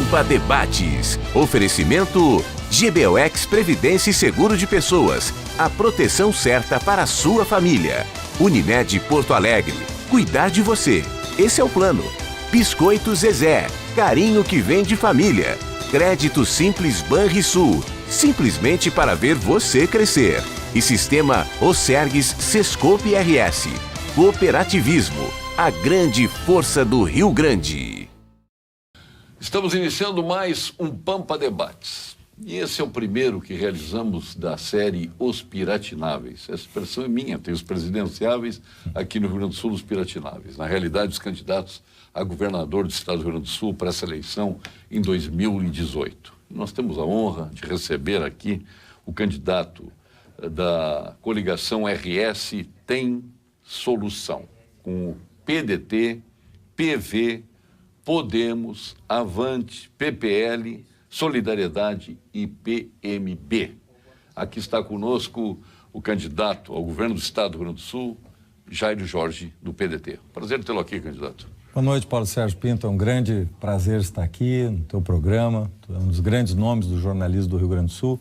Pampa Debates. Oferecimento GBOX Previdência e Seguro de Pessoas. A proteção certa para a sua família. Unimed Porto Alegre. Cuidar de você. Esse é o plano. Biscoito Zezé. Carinho que vem de família. Crédito Simples Banrisul. Simplesmente para ver você crescer. E Sistema Osergues Sescope RS. Cooperativismo. A grande força do Rio Grande. Estamos iniciando mais um Pampa Debates. E esse é o primeiro que realizamos da série Os Piratináveis. Essa expressão é minha, tem os presidenciáveis aqui no Rio Grande do Sul, os piratináveis. Na realidade, os candidatos a governador do estado do Rio Grande do Sul para essa eleição em 2018. Nós temos a honra de receber aqui o candidato da coligação RS Tem Solução, com o PDT, PV, Podemos, Avante, PPL, Solidariedade e PMB. Aqui está conosco o candidato ao governo do estado do Rio Grande do Sul, Jair Jorge, do PDT. Prazer tê-lo aqui, candidato. Boa noite, Paulo Sérgio Pinto. É um grande prazer estar aqui no teu programa. Tu é um dos grandes nomes do jornalismo do Rio Grande do Sul.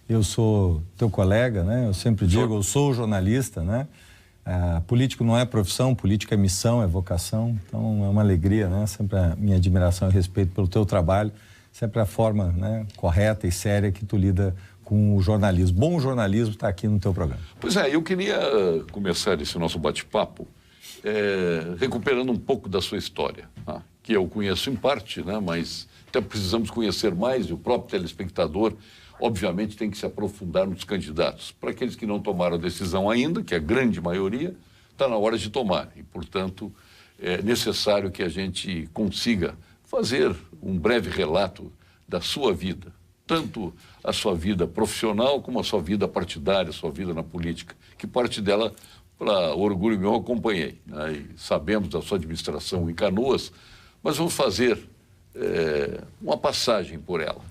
Eu sou teu colega, né? Eu sempre digo, eu sou jornalista, né? Político não é profissão, política é missão, é vocação. Então é uma alegria, né? Sempre a minha admiração e respeito pelo teu trabalho, sempre a forma, né, correta e séria que tu lida com o jornalismo. Bom jornalismo está aqui no teu programa. Pois é, eu queria começar esse nosso bate-papo recuperando um pouco da sua história, tá? Que eu conheço em parte, né? Mas até precisamos conhecer mais, e o próprio telespectador, obviamente, tem que se aprofundar nos candidatos. Para aqueles que não tomaram a decisão ainda, que é a grande maioria, está na hora de tomar. E, portanto, é necessário que a gente consiga fazer um breve relato da sua vida, tanto a sua vida profissional como a sua vida partidária, a sua vida na política, que parte dela, para orgulho meu, acompanhei, né? E sabemos da sua administração em Canoas, mas vamos fazer uma passagem por ela.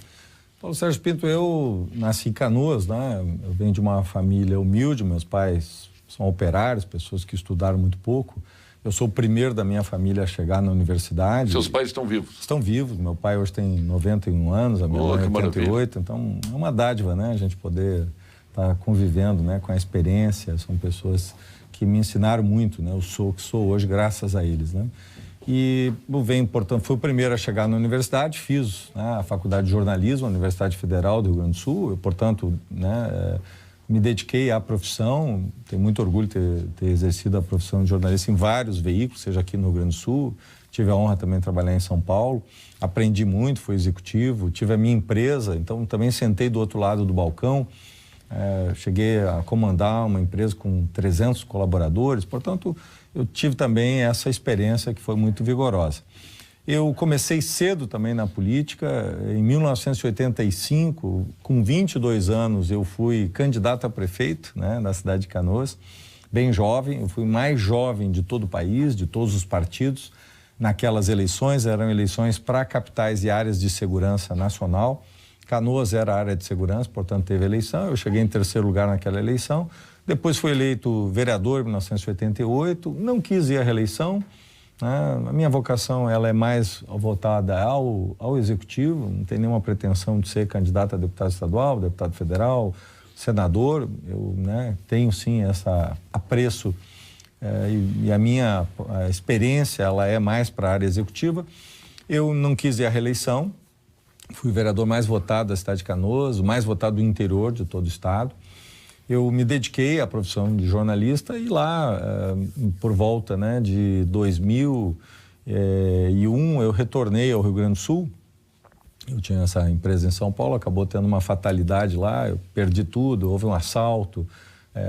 Paulo Sérgio Pinto, eu nasci em Canoas, né? Eu venho de uma família humilde, meus pais são operários, pessoas que estudaram muito pouco. Eu sou o primeiro da minha família a chegar na universidade. Seus pais estão vivos? Estão vivos. Meu pai hoje tem 91 anos, a minha mãe 88. Então, é uma dádiva, né? A gente poder estar convivendo, né, com a experiência. São pessoas que me ensinaram muito, né? Eu sou o que sou hoje graças a eles, né? E portanto, fui o primeiro a chegar na universidade, fiz, né, a Faculdade de Jornalismo, a Universidade Federal do Rio Grande do Sul. Eu, portanto, né, me dediquei à profissão, tenho muito orgulho de ter exercido a profissão de jornalista em vários veículos, seja aqui no Rio Grande do Sul, tive a honra também de trabalhar em São Paulo, aprendi muito, fui executivo, tive a minha empresa, então também sentei do outro lado do balcão, cheguei a comandar uma empresa com 300 colaboradores, portanto, eu tive também essa experiência que foi muito vigorosa. Eu comecei cedo também na política. Em 1985, com 22 anos, eu fui candidato a prefeito, né, na cidade de Canoas, bem jovem. Eu fui o mais jovem de todo o país, de todos os partidos. Naquelas eleições, eram eleições para capitais e áreas de segurança nacional. Canoas era a área de segurança, portanto teve eleição. Eu cheguei em terceiro lugar naquela eleição. Depois fui eleito vereador em 1988. Não quis ir à reeleição. A minha vocação ela é mais voltada ao executivo, não tem nenhuma pretensão de ser candidato a deputado estadual, deputado federal, senador. Eu, né, tenho sim esse apreço e a minha experiência ela é mais para a área executiva. Eu não quis ir à reeleição, fui o vereador mais votado da cidade de Canoas, o mais votado do interior de todo o estado. Eu me dediquei à profissão de jornalista e lá, por volta, né, de 2001, eu retornei ao Rio Grande do Sul. Eu tinha essa empresa em São Paulo, acabou tendo uma fatalidade lá, eu perdi tudo, houve um assalto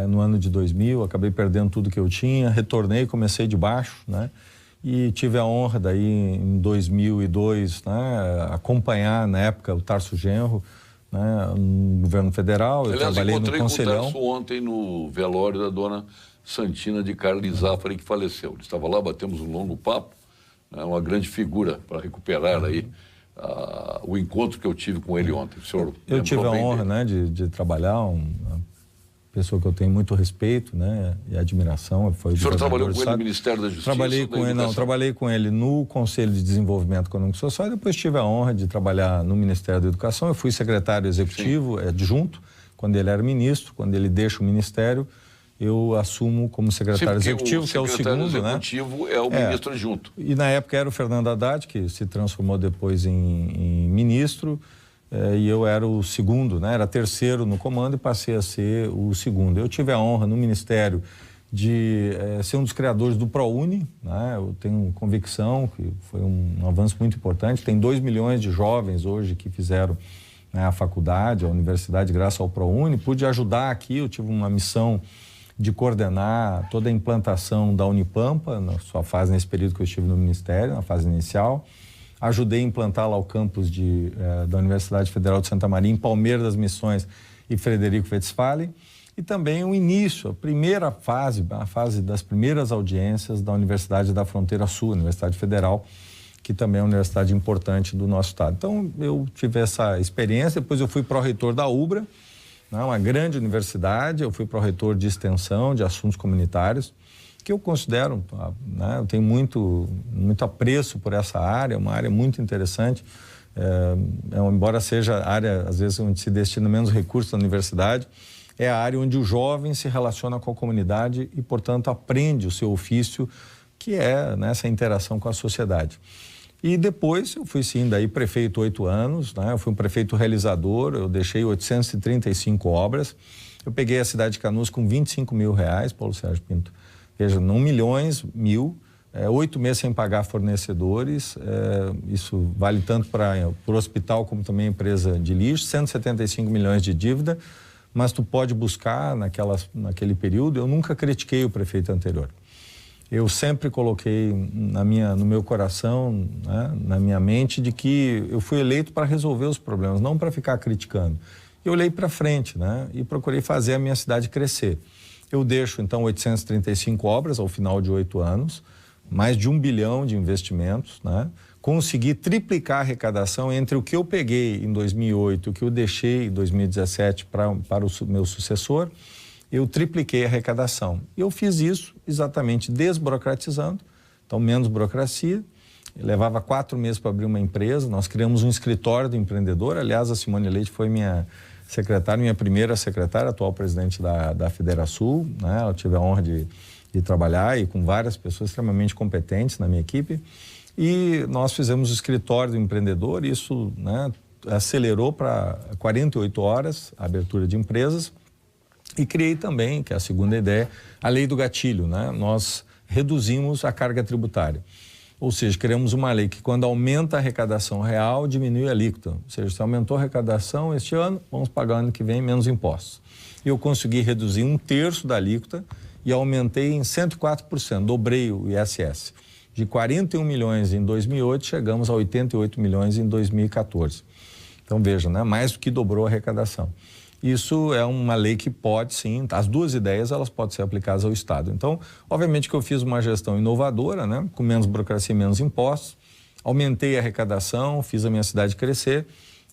no ano de 2000, acabei perdendo tudo que eu tinha, retornei, comecei de baixo, né, e tive a honra daí em 2002, né, acompanhar na época o Tarso Genro, né, no governo federal. Eu trabalhei no Conselhão. Eu encontrei com o Tarso ontem no velório da dona Santina de Carli Zafari, que faleceu. Ele estava lá, batemos um longo papo, né, uma grande figura para recuperar aí o encontro que eu tive com ele ontem. O senhor eu tive a honra, né, de trabalhar uma pessoa que eu tenho muito respeito, né, e admiração. Foi o senhor trabalhou com ele no Ministério da Justiça? Trabalhei com ele no Conselho de Desenvolvimento Econômico e Social, e depois tive a honra de trabalhar no Ministério da Educação. Eu fui secretário executivo, adjunto, quando ele era ministro. Quando ele deixa o ministério, eu assumo como secretário executivo, que é o segundo, né? O secretário executivo é o ministro adjunto. E na época era o Fernando Haddad, que se transformou depois em ministro, e eu era o segundo, né? Era terceiro no comando e passei a ser o segundo. Eu tive a honra no Ministério de ser um dos criadores do ProUni, né? Eu tenho convicção que foi um avanço muito importante. Tem 2 milhões de jovens hoje que fizeram, né, a faculdade, a universidade, graças ao ProUni. Pude ajudar aqui, eu tive uma missão de coordenar toda a implantação da Unipampa, na sua fase, nesse período que eu estive no Ministério, na fase inicial. Ajudei a implantar lá o campus da Universidade Federal de Santa Maria, em Palmeiras das Missões e Frederico Westphalen. E também o início, a primeira fase, a fase das primeiras audiências da Universidade da Fronteira Sul, Universidade Federal, que também é uma universidade importante do nosso estado. Então, eu tive essa experiência. Depois eu fui pró-reitor da UBRA, né, uma grande universidade. Eu fui pró-reitor de extensão, de assuntos comunitários, que eu considero, né, eu tenho muito apreço por essa área, uma área muito interessante, embora seja a área, às vezes, onde se destina menos recursos da universidade, é a área onde o jovem se relaciona com a comunidade e, portanto, aprende o seu ofício, que é, né, essa interação com a sociedade. E depois eu fui, sim, daí prefeito 8 anos, né, eu fui um prefeito realizador, eu deixei 835 obras, eu peguei a cidade de Canoas com R$25 mil, Paulo Sérgio Pinto. Veja, não milhões, 1.000, 8 meses sem pagar fornecedores, isso vale tanto para o hospital como também a empresa de lixo, 175 milhões de dívida, mas tu pode buscar naquele período. Eu nunca critiquei o prefeito anterior. Eu sempre coloquei no meu coração, né, na minha mente, de que eu fui eleito para resolver os problemas, não para ficar criticando. Eu olhei para frente, né, e procurei fazer a minha cidade crescer. Eu deixo, então, 835 obras ao final de 8 anos, mais de 1 bilhão de investimentos, né? Consegui triplicar a arrecadação entre o que eu peguei em 2008 e o que eu deixei em 2017 para o meu sucessor. Eu tripliquei a arrecadação. Eu fiz isso exatamente desburocratizando, então menos burocracia. Eu levava 4 meses para abrir uma empresa, nós criamos um escritório do empreendedor. Aliás, a Simone Leite foi minha secretária, minha primeira secretária, atual presidente da Federasul, né? Eu tive a honra de trabalhar e com várias pessoas extremamente competentes na minha equipe. E nós fizemos o escritório do empreendedor, isso, né, acelerou para 48 horas a abertura de empresas. E criei também, que é a segunda ideia, a lei do gatilho, né? Nós reduzimos a carga tributária. Ou seja, criamos uma lei que, quando aumenta a arrecadação real, diminui a alíquota. Ou seja, se aumentou a arrecadação este ano, vamos pagar ano que vem menos impostos. Eu consegui reduzir 1/3 da alíquota e aumentei em 104%, dobrei o ISS. De 41 milhões em 2008, chegamos a 88 milhões em 2014. Então, veja, né? Mais do que dobrou a arrecadação. Isso é uma lei que pode, sim, as duas ideias, elas podem ser aplicadas ao Estado. Então, obviamente que eu fiz uma gestão inovadora, né? Com menos burocracia e menos impostos, aumentei a arrecadação, fiz a minha cidade crescer,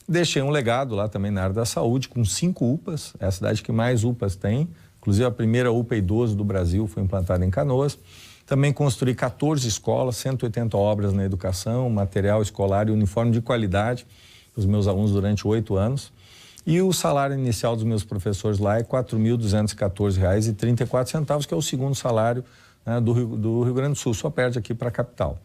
deixei um legado lá também na área da saúde, com 5 UPAs, é a cidade que mais UPAs tem, inclusive a primeira UPA idoso do Brasil foi implantada em Canoas. Também construí 14 escolas, 180 obras na educação, material escolar e uniforme de qualidade para os meus alunos durante 8 anos. E o salário inicial dos meus professores lá é R$ 4.214,34, que é o segundo salário, né, do Rio Grande do Sul, só perde aqui para a capital.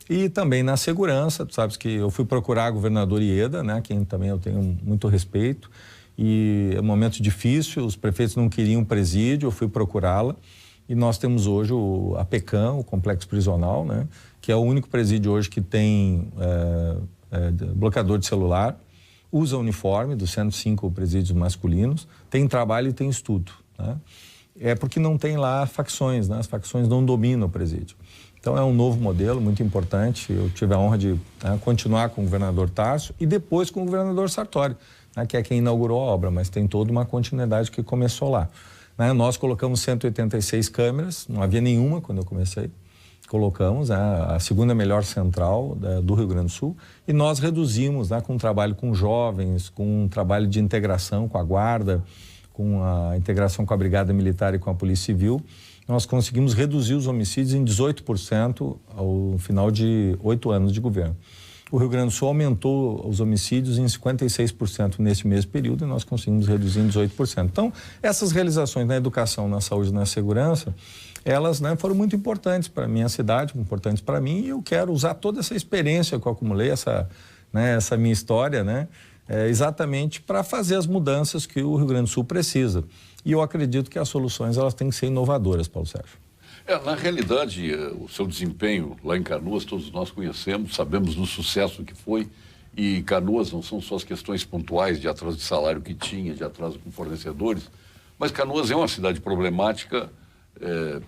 E também na segurança, tu sabes que eu fui procurar a governadora Ieda, né, quem também eu tenho muito respeito, e é um momento difícil, os prefeitos não queriam presídio, eu fui procurá-la, e nós temos hoje a PECAM, o Complexo Prisional, né, que é o único presídio hoje que tem bloqueador de celular, usa uniforme dos 105 presídios masculinos, tem trabalho e tem estudo, né? É porque não tem lá facções, né? As facções não dominam o presídio. Então é um novo modelo muito importante. Eu tive a honra de continuar com o governador Tarso e depois com o governador Sartori, né, que é quem inaugurou a obra, mas tem toda uma continuidade que começou lá. Né? Nós colocamos 186 câmeras, não havia nenhuma quando eu comecei. Colocamos a segunda melhor central do Rio Grande do Sul e nós reduzimos, né, com um trabalho com jovens, com um trabalho de integração com a guarda, com a integração com a Brigada Militar e com a Polícia Civil, nós conseguimos reduzir os homicídios em 18% ao final de 8 anos de governo. O Rio Grande do Sul aumentou os homicídios em 56% nesse mesmo período e nós conseguimos reduzir em 18%. Então, essas realizações na educação, na saúde e na segurança, elas, né, foram muito importantes para a minha cidade, importantes para mim, e eu quero usar toda essa experiência que eu acumulei, essa minha história, né, exatamente para fazer as mudanças que o Rio Grande do Sul precisa. E eu acredito que as soluções elas têm que ser inovadoras, Paulo Sérgio. Na realidade, o seu desempenho lá em Canoas, todos nós conhecemos, sabemos do sucesso que foi, e Canoas não são só as questões pontuais de atraso de salário que tinha, de atraso com fornecedores, mas Canoas é uma cidade problemática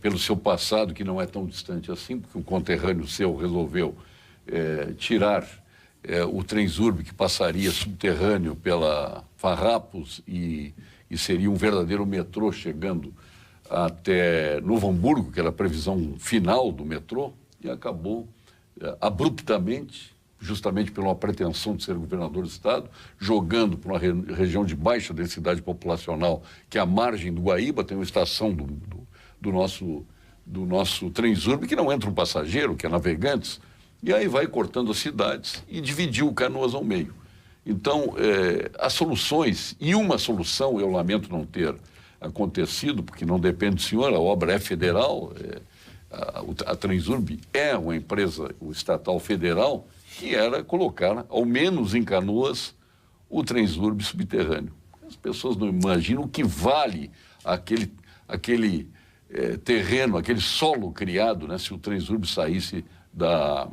pelo seu passado, que não é tão distante assim, porque um conterrâneo seu resolveu tirar o Transurb, que passaria subterrâneo pela Farrapos e seria um verdadeiro metrô chegando até Novo Hamburgo, que era a previsão final do metrô, e acabou abruptamente, justamente pela pretensão de ser governador do estado, jogando para uma região de baixa densidade populacional, que é a margem do Guaíba, tem uma estação do nosso Transurb, que não entra um passageiro, que é Navegantes, e aí vai cortando as cidades e dividiu Canoas ao meio. Então, as soluções, e uma solução, eu lamento não ter acontecido, porque não depende do senhor, a obra é federal, a Transurb é uma empresa estatal federal, que era colocar, ao menos em Canoas, o Transurb subterrâneo. As pessoas não imaginam o que vale aquele terreno, aquele solo criado, né, se o Transurb saísse da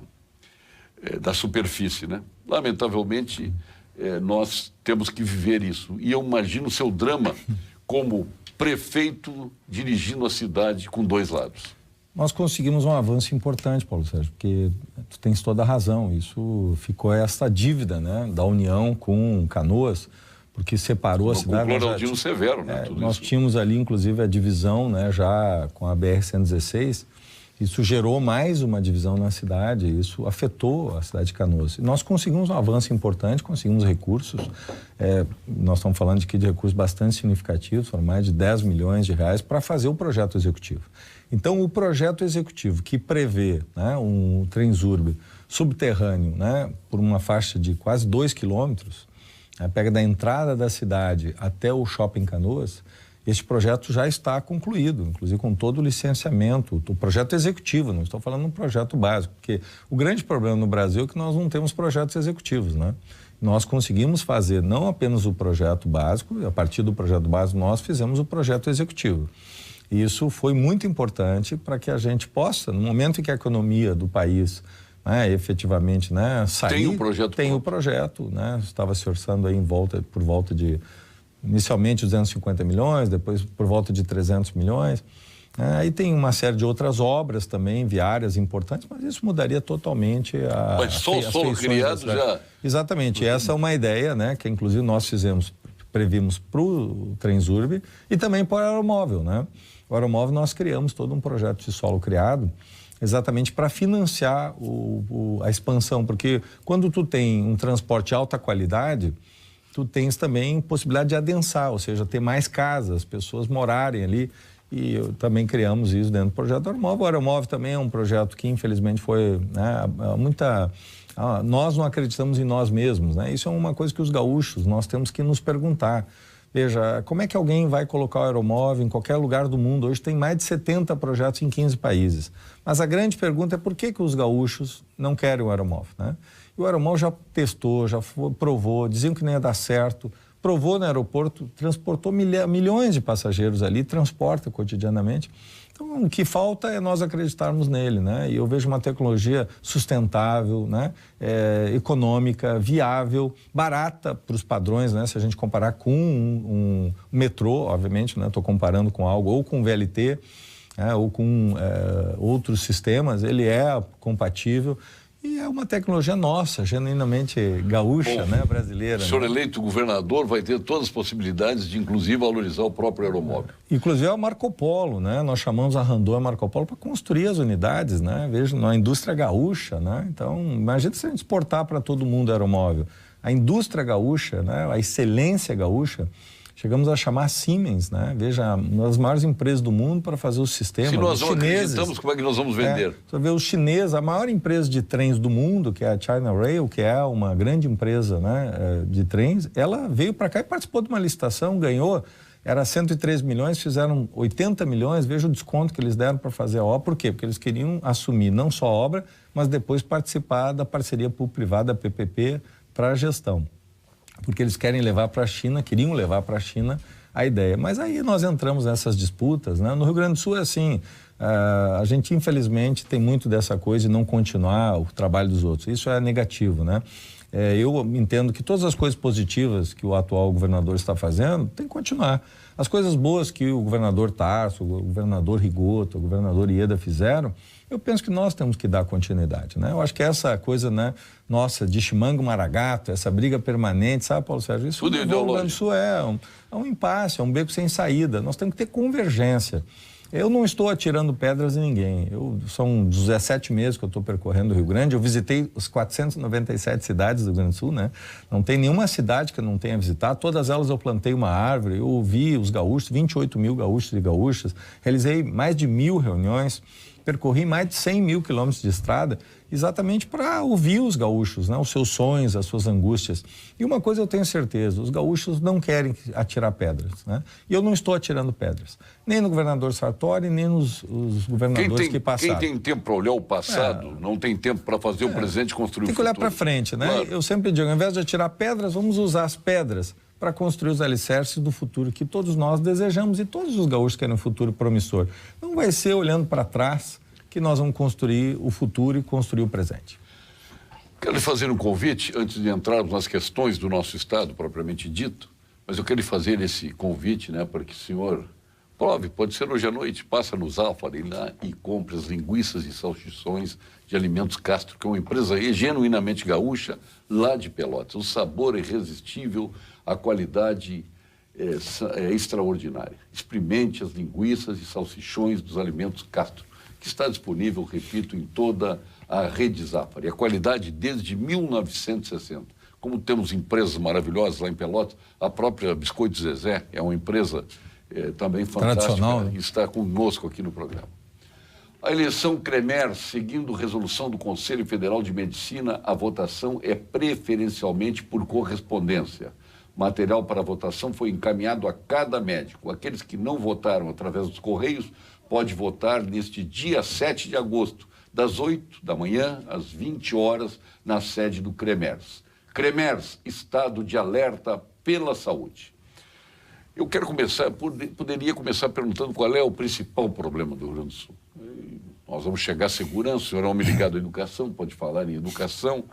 superfície, né? Lamentavelmente, nós temos que viver isso. E eu imagino o seu drama como prefeito dirigindo a cidade com 2 lados. Nós conseguimos um avanço importante, Paulo Sérgio, porque tu tens toda a razão. Isso ficou essa dívida, né, da União com Canoas, porque separou a cidade. Com o Cloraldino Severo, né? Nós tínhamos ali, inclusive, a divisão, né, já com a BR-116. Isso gerou mais uma divisão na cidade, isso afetou a cidade de Canoas. Nós conseguimos um avanço importante, conseguimos recursos, nós estamos falando de recursos bastante significativos, foram mais de 10 milhões de reais para fazer o projeto executivo. Então, o projeto executivo que prevê, né, um Transurb subterrâneo, né, por uma faixa de quase 2 quilômetros, pega da entrada da cidade até o Shopping Canoas, este projeto já está concluído, inclusive com todo o licenciamento, o projeto executivo, não estou falando de um projeto básico, porque o grande problema no Brasil é que nós não temos projetos executivos, né? Nós conseguimos fazer não apenas o projeto básico, a partir do projeto básico nós fizemos o projeto executivo. E isso foi muito importante para que a gente possa, no momento em que a economia do país, né, efetivamente, né, sair... Tem o projeto, né? Estava se orçando aí por volta de... Inicialmente 250 milhões, depois por volta de 300 milhões. Aí tem uma série de outras obras também, viárias importantes, mas isso mudaria totalmente Mas solo criado já... Exatamente, essa é uma ideia, né, que inclusive nós previmos para o Transurb e também para o aeromóvel, né? O aeromóvel nós criamos todo um projeto de solo criado exatamente para financiar a expansão, porque quando tu tem um transporte de alta qualidade, tu tens também possibilidade de adensar, ou seja, ter mais casas, pessoas morarem ali, e também criamos isso dentro do projeto Aeromóvel. O Aeromóvel também é um projeto que infelizmente foi, né, nós não acreditamos em nós mesmos, né? Isso é uma coisa que os gaúchos, nós temos que nos perguntar. Veja, como é que alguém vai colocar o aeromóvel em qualquer lugar do mundo? Hoje tem mais de 70 projetos em 15 países. Mas a grande pergunta é por que os gaúchos não querem o aeromóvel, né? E o aeromóvel já testou, provou, diziam que não ia dar certo, provou no aeroporto, transportou milhões de passageiros ali, transporta cotidianamente. Então, o que falta é nós acreditarmos nele, né? E eu vejo uma tecnologia sustentável, né? Econômica, viável, barata para os padrões, né? Se a gente comparar com um metrô, obviamente, né? Estou comparando com algo, ou com VLT, ou com outros sistemas, ele é compatível. E é uma tecnologia nossa, genuinamente gaúcha, né, brasileira. O senhor né? eleito governador vai ter todas as possibilidades de, inclusive, valorizar o próprio aeromóvel. Inclusive a Marco Polo, né? Nós chamamos a Randon Marco Polo para construir as unidades, né? Veja, na indústria gaúcha, né? Então, imagina se a gente exportar para todo mundo aeromóvel. A indústria gaúcha, né? A excelência gaúcha Chegamos a chamar a Siemens, né? Veja, uma das maiores empresas do mundo para fazer o sistema. Se nós não acreditamos, como é que nós vamos vender? Você vê os chineses, a maior empresa de trens do mundo, que é a China Rail, que é uma grande empresa, né, de trens, ela veio para cá e participou de uma licitação, ganhou, era 103 milhões, fizeram 80 milhões, veja o desconto que eles deram para fazer a obra. Por quê? Porque eles queriam assumir não só a obra, mas depois participar da parceria público-privada, da PPP, para a gestão. Porque eles queriam levar para a China, queriam levar para a China a ideia. Mas aí nós entramos nessas disputas, né? No Rio Grande do Sul é assim, a gente infelizmente tem muito dessa coisa de não continuar o trabalho dos outros. Isso é negativo, né? Eu entendo que todas as coisas positivas que o atual governador está fazendo tem que continuar. As coisas boas que o governador Tarso, o governador Rigoto, o governador Ieda fizeram, eu penso que nós temos que dar continuidade, né? Eu acho que essa coisa, né, nossa, de chimango maragato, essa briga permanente, sabe, Paulo Sérgio? Isso no Rio Grande do Sul é um impasse, é um beco sem saída. Nós temos que ter convergência. Eu não estou atirando pedras em ninguém. São 17 meses que eu estou percorrendo o Rio Grande. Eu visitei os 497 cidades do Rio Grande do Sul, né? Não tem nenhuma cidade que eu não tenha visitado. Todas elas eu plantei uma árvore, eu ouvi os gaúchos, 28 mil gaúchos e gaúchas. Realizei mais de 1000 reuniões. Percorri mais de 100 mil quilômetros de estrada exatamente para ouvir os gaúchos, né? Os seus sonhos, as suas angústias. E uma coisa eu tenho certeza, os gaúchos não querem atirar pedras, né? E eu não estou atirando pedras, nem no governador Sartori, nem nos governadores que passaram. Quem tem tempo para olhar o passado, não tem tempo para fazer o presente e construir o futuro. Tem que olhar para frente, né? Claro. Eu sempre digo, ao invés de atirar pedras, vamos usar as pedras para construir os alicerces do futuro que todos nós desejamos e todos os gaúchos querem um futuro promissor. Não vai ser olhando para trás que nós vamos construir o futuro e construir o presente. Quero lhe fazer um convite, antes de entrarmos nas questões do nosso Estado, propriamente dito, mas eu quero lhe fazer esse convite, né, para que o senhor prove, pode ser hoje à noite, passa no Zafari lá e compre as linguiças e salsichões de Alimentos Castro, que é uma empresa genuinamente gaúcha, lá de Pelotas. O sabor é irresistível, a qualidade é extraordinária. Experimente as linguiças e salsichões dos Alimentos Castro, que está disponível, repito, em toda a rede Zafari. A qualidade desde 1960. Como temos empresas maravilhosas lá em Pelotas, a própria Biscoito Zezé é uma empresa também fantástica, né? Está conosco aqui no programa. A eleição Cremer, seguindo resolução do Conselho Federal de Medicina, a votação é preferencialmente por correspondência. Material para votação foi encaminhado a cada médico. Aqueles que não votaram através dos Correios pode votar neste dia 7 de agosto, das 8 da manhã às 20 horas, na sede do CREMERS. CREMERS, Estado de Alerta pela Saúde. Eu quero começar, poderia começar perguntando qual é o principal problema do Rio Grande do Sul. Nós vamos chegar à segurança, o senhor é homem ligado à educação, pode falar em educação,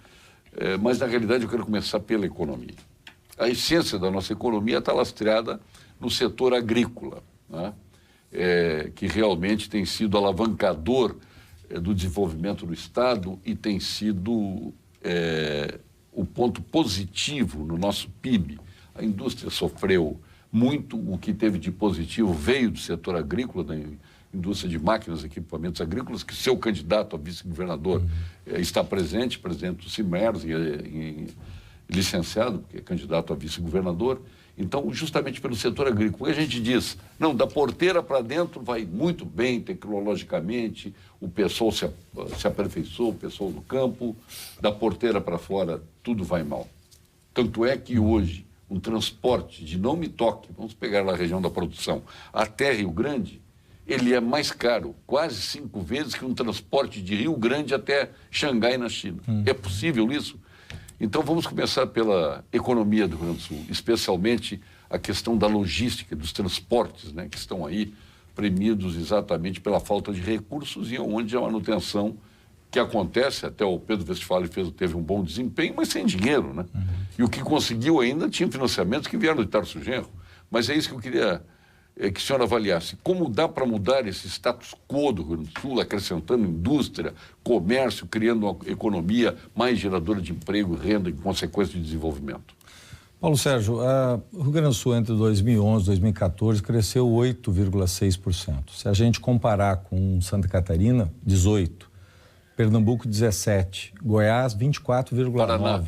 mas na realidade eu quero começar pela economia. A essência da nossa economia está lastreada no setor agrícola, né? Que realmente tem sido alavancador do desenvolvimento do Estado e tem sido o ponto positivo no nosso PIB. A indústria sofreu muito, o que teve de positivo veio do setor agrícola, da indústria de máquinas e equipamentos agrícolas, que seu candidato a vice-governador está presente, presidente do CIMERS, licenciado, porque é candidato a vice-governador. Então, justamente pelo setor agrícola, a gente diz, não, da porteira para dentro vai muito bem tecnologicamente, o pessoal se aperfeiçoou, o pessoal do campo, da porteira para fora tudo vai mal. Tanto é que hoje, um transporte de não me toque, vamos pegar lá a região da produção, até Rio Grande, ele é mais caro, quase 5 vezes que um transporte de Rio Grande até Xangai, na China. É possível isso? Então, vamos começar pela economia do Rio Grande do Sul, especialmente a questão da logística, dos transportes, né, que estão aí premidos exatamente pela falta de recursos e onde a manutenção que acontece, até o Pedro Westphalen teve um bom desempenho, mas sem dinheiro, né? E o que conseguiu ainda tinha financiamentos que vieram de Tarso Genro. Mas é isso que eu queria que o senhor avaliasse. Como dá para mudar esse status quo do Rio Grande do Sul, acrescentando indústria, comércio, criando uma economia mais geradora de emprego e renda em consequência de desenvolvimento? Paulo Sérgio, o Rio Grande do Sul entre 2011 e 2014 cresceu 8,6%. Se a gente comparar com Santa Catarina, 18%. Pernambuco, 17%. Goiás, 24,9%.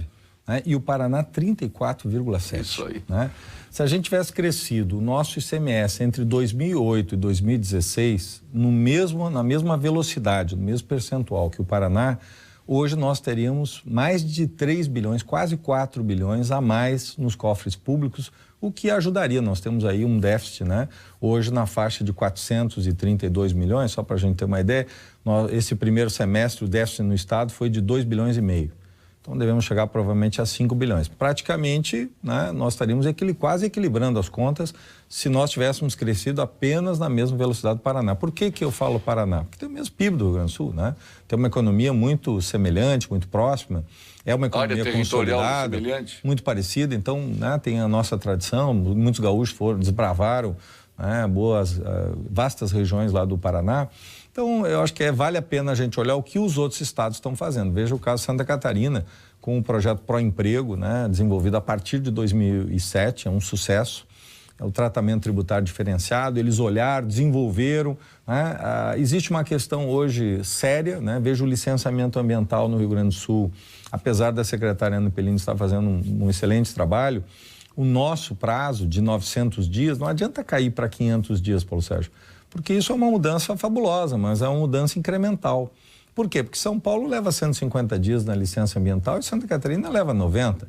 né? E o Paraná 34,7%. Isso aí. Né? Se a gente tivesse crescido o nosso ICMS entre 2008 e 2016 na mesma velocidade, no mesmo percentual que o Paraná, hoje nós teríamos mais de 3 bilhões, quase 4 bilhões a mais nos cofres públicos, o que ajudaria. Nós temos aí um déficit, né? Hoje na faixa de 432 milhões, só para a gente ter uma ideia, esse primeiro semestre o déficit no estado foi de 2 bilhões e meio. Então devemos chegar provavelmente a 5 bilhões. Praticamente, né, nós estaríamos quase equilibrando as contas se nós tivéssemos crescido apenas na mesma velocidade do Paraná. Por que eu falo Paraná? Porque tem o mesmo PIB do Rio Grande do Sul, né? Tem uma economia muito semelhante, muito próxima. É uma economia consolidada, muito parecida. Então, né, tem a nossa tradição. Muitos gaúchos desbravaram, né, vastas regiões lá do Paraná. Então, eu acho que vale a pena a gente olhar o que os outros estados estão fazendo. Veja o caso de Santa Catarina, com o projeto Pró-Emprego, né, desenvolvido a partir de 2007, é um sucesso. É o tratamento tributário diferenciado, eles olharam, desenvolveram. Né? Existe uma questão hoje séria, né? Veja o licenciamento ambiental no Rio Grande do Sul, apesar da secretária Ana Pellini estar fazendo um excelente trabalho, o nosso prazo de 900 dias, não adianta cair para 500 dias, Paulo Sérgio, porque isso é uma mudança fabulosa, mas é uma mudança incremental. Por quê? Porque São Paulo leva 150 dias na licença ambiental e Santa Catarina leva 90.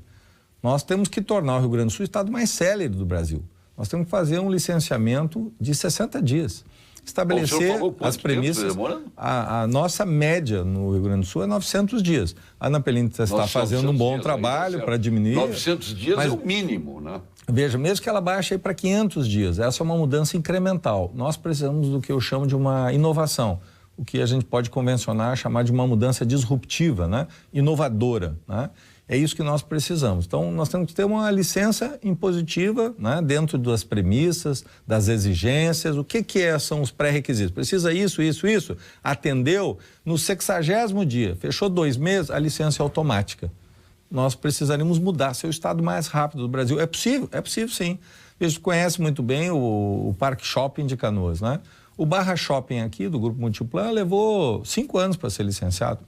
Nós temos que tornar o Rio Grande do Sul o estado mais célere do Brasil. Nós temos que fazer um licenciamento de 60 dias. Estabelecer as premissas. A nossa média no Rio Grande do Sul é 900 dias. A Ana Pellini está fazendo um bom trabalho para diminuir. 900 dias é o mínimo, né? Veja, mesmo que ela baixe para 500 dias, essa é uma mudança incremental. Nós precisamos do que eu chamo de uma inovação, o que a gente pode convencionar, chamar de uma mudança disruptiva, né? Inovadora, né? É isso que nós precisamos. Então, nós temos que ter uma licença impositiva, né, dentro das premissas, das exigências. O que são os pré-requisitos? Precisa isso. Atendeu? No 60º dia, fechou 2 meses, a licença é automática. Nós precisaríamos mudar, ser o estado mais rápido do Brasil. É possível sim. A gente conhece muito bem o Parque Shopping de Canoas, né? O Barra Shopping aqui, do Grupo Multiplan, levou 5 anos para ser licenciado.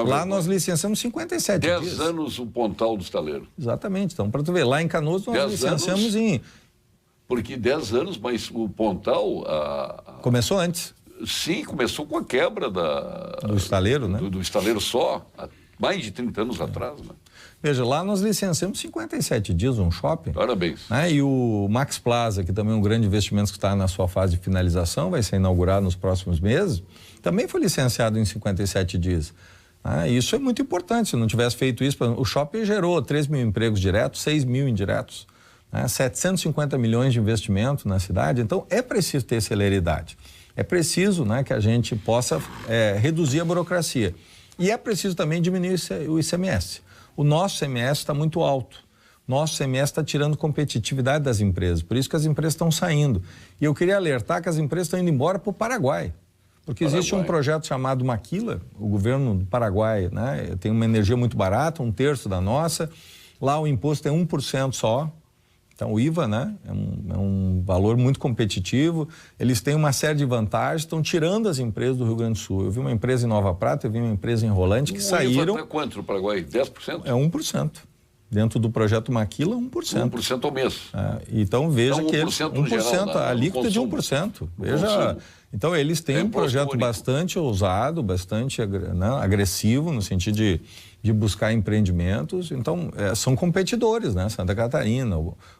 Lá nós licenciamos 57 dias. 10 anos o Pontal do Estaleiro. Exatamente. Então, para tu ver, lá em Canoas nós licenciamos em... Porque 10 anos, mas o Pontal... Começou antes. Sim, começou com a quebra do estaleiro, né? Do estaleiro só, há mais de 30 anos atrás, né? Veja, lá nós licenciamos 57 dias um shopping. Parabéns. Né? E o Max Plaza, que também é um grande investimento que está na sua fase de finalização, vai ser inaugurado nos próximos meses, também foi licenciado em 57 dias. Isso é muito importante. Se não tivesse feito isso, o shopping gerou 3 mil empregos diretos, 6 mil indiretos, 750 milhões de investimento na cidade. Então, é preciso ter celeridade. É preciso, né, que a gente possa reduzir a burocracia. E é preciso também diminuir o ICMS. O nosso ICMS está muito alto. Nosso ICMS está tirando competitividade das empresas. Por isso que as empresas estão saindo. E eu queria alertar que as empresas estão indo embora para o Paraguai. Porque existe um projeto chamado Maquila, o governo do Paraguai, né, tem uma energia muito barata, 1/3 da nossa. Lá o imposto é 1% só. Então o IVA, né, é um valor muito competitivo. Eles têm uma série de vantagens, estão tirando as empresas do Rio Grande do Sul. Eu vi uma empresa em Nova Prata, eu vi uma empresa em Rolante que saíram... O IVA está quanto no Paraguai? 10%? É 1%. Dentro do projeto Maquila, 1%. 1% ao mês. Então veja então, que eles... 1% geral, a alíquota é de 1%. Veja... Então, eles têm um projeto único, bastante ousado, bastante agressivo, no sentido de buscar empreendimentos. Então, são competidores, né? Santa Catarina,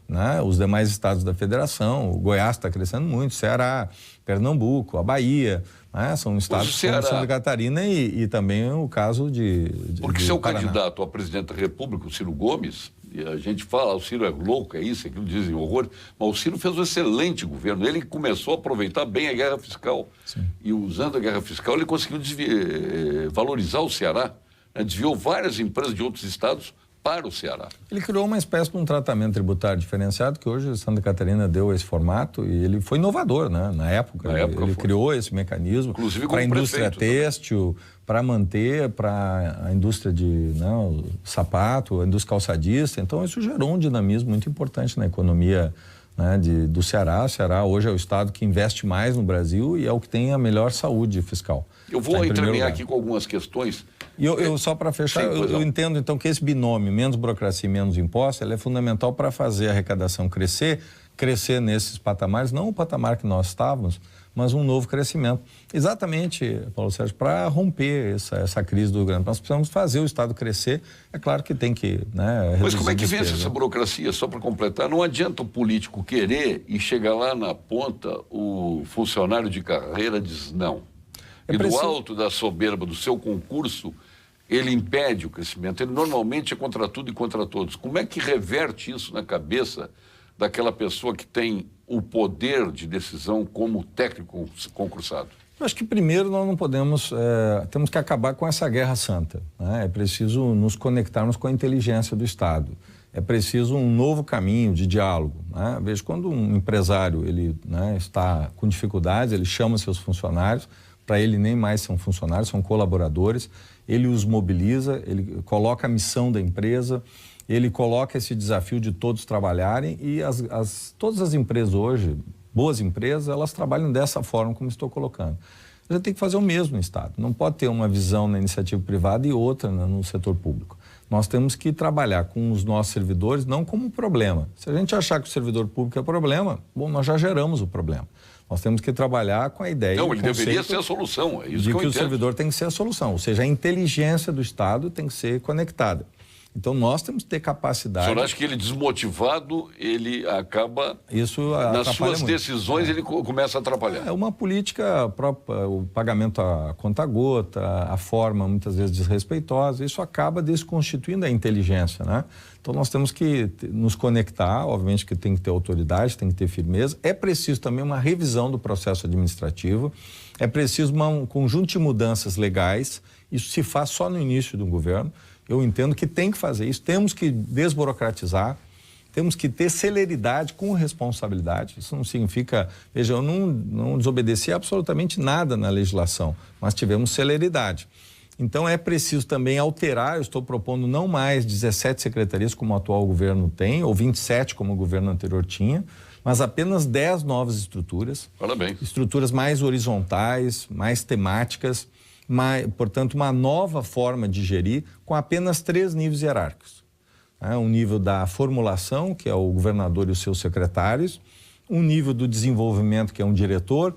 né? Os demais estados da federação, o Goiás está crescendo muito, Ceará, Pernambuco, a Bahia, né? São estados como Santa Catarina e também o caso de Porque seu Paraná. Candidato a presidente da República, o Ciro Gomes... E a gente fala, o Ciro é louco, é isso, aquilo, dizem horror, mas o Ciro fez um excelente governo. Ele começou a aproveitar bem a guerra fiscal. Sim. E usando a guerra fiscal, ele conseguiu valorizar o Ceará, né? Desviou várias empresas de outros estados para o Ceará. Ele criou uma espécie de um tratamento tributário diferenciado, que hoje Santa Catarina deu esse formato, e ele foi inovador, né? Na época ele criou esse mecanismo para a indústria têxtil, para manter, para a indústria o sapato, a indústria calçadista. Então, isso gerou um dinamismo muito importante na economia, né, do Ceará. O Ceará hoje é o estado que investe mais no Brasil e é o que tem a melhor saúde fiscal. Eu vou intervir aqui com algumas questões E eu só para fechar, eu entendo então que esse binômio, menos burocracia e menos impostos, ele é fundamental para fazer a arrecadação crescer nesses patamares, não o patamar que nós estávamos, mas um novo crescimento. Exatamente, Paulo Sérgio, para romper essa crise do Rio Grande. Nós precisamos fazer o Estado crescer. É claro que tem que, né, mas como é que vence essa burocracia? Só para completar, não adianta o político querer e chegar lá na ponta, o funcionário de carreira diz não. E do alto da soberba do seu concurso, ele impede o crescimento. Ele normalmente é contra tudo e contra todos. Como é que reverte isso na cabeça daquela pessoa que tem o poder de decisão como técnico concursado? Eu acho que primeiro nós não podemos, temos que acabar com essa guerra santa, né? É preciso nos conectarmos com a inteligência do Estado. É preciso um novo caminho de diálogo, né? Veja, quando um empresário ele, né, está com dificuldades, ele chama seus funcionários, para ele nem mais são funcionários, são colaboradores, ele os mobiliza, ele coloca a missão da empresa, ele coloca esse desafio de todos trabalharem e todas as empresas hoje, boas empresas, elas trabalham dessa forma como estou colocando. A gente tem que fazer o mesmo no Estado. Não pode ter uma visão na iniciativa privada e outra no setor público. Nós temos que trabalhar com os nossos servidores não como um problema. Se a gente achar que o servidor público é problema, bom, nós já geramos o problema. Nós temos que trabalhar com a ideia... Não, ele deveria ser a solução, é isso que eu entendo. O servidor tem que ser a solução, ou seja, a inteligência do Estado tem que ser conectada. Então, nós temos que ter capacidade... O senhor acha que ele desmotivado, ele acaba... Isso nas suas decisões, ele começa a atrapalhar. É uma política própria, o pagamento a conta-gota, a forma muitas vezes desrespeitosa, isso acaba desconstituindo a inteligência, né? Então, nós temos que nos conectar, obviamente que tem que ter autoridade, tem que ter firmeza. É preciso também uma revisão do processo administrativo, é preciso um conjunto de mudanças legais, isso se faz só no início do governo. Eu entendo que tem que fazer isso, temos que desburocratizar, temos que ter celeridade com responsabilidade. Isso não significa... Veja, eu não desobedeci absolutamente nada na legislação, mas tivemos celeridade. Então, é preciso também alterar, eu estou propondo não mais 17 secretarias como o atual governo tem, ou 27 como o governo anterior tinha, mas apenas 10 novas estruturas. Parabéns. Estruturas mais horizontais, mais temáticas, portanto, uma nova forma de gerir com apenas 3 níveis hierárquicos. Um nível da formulação, que é o governador e os seus secretários, um nível do desenvolvimento, que é um diretor,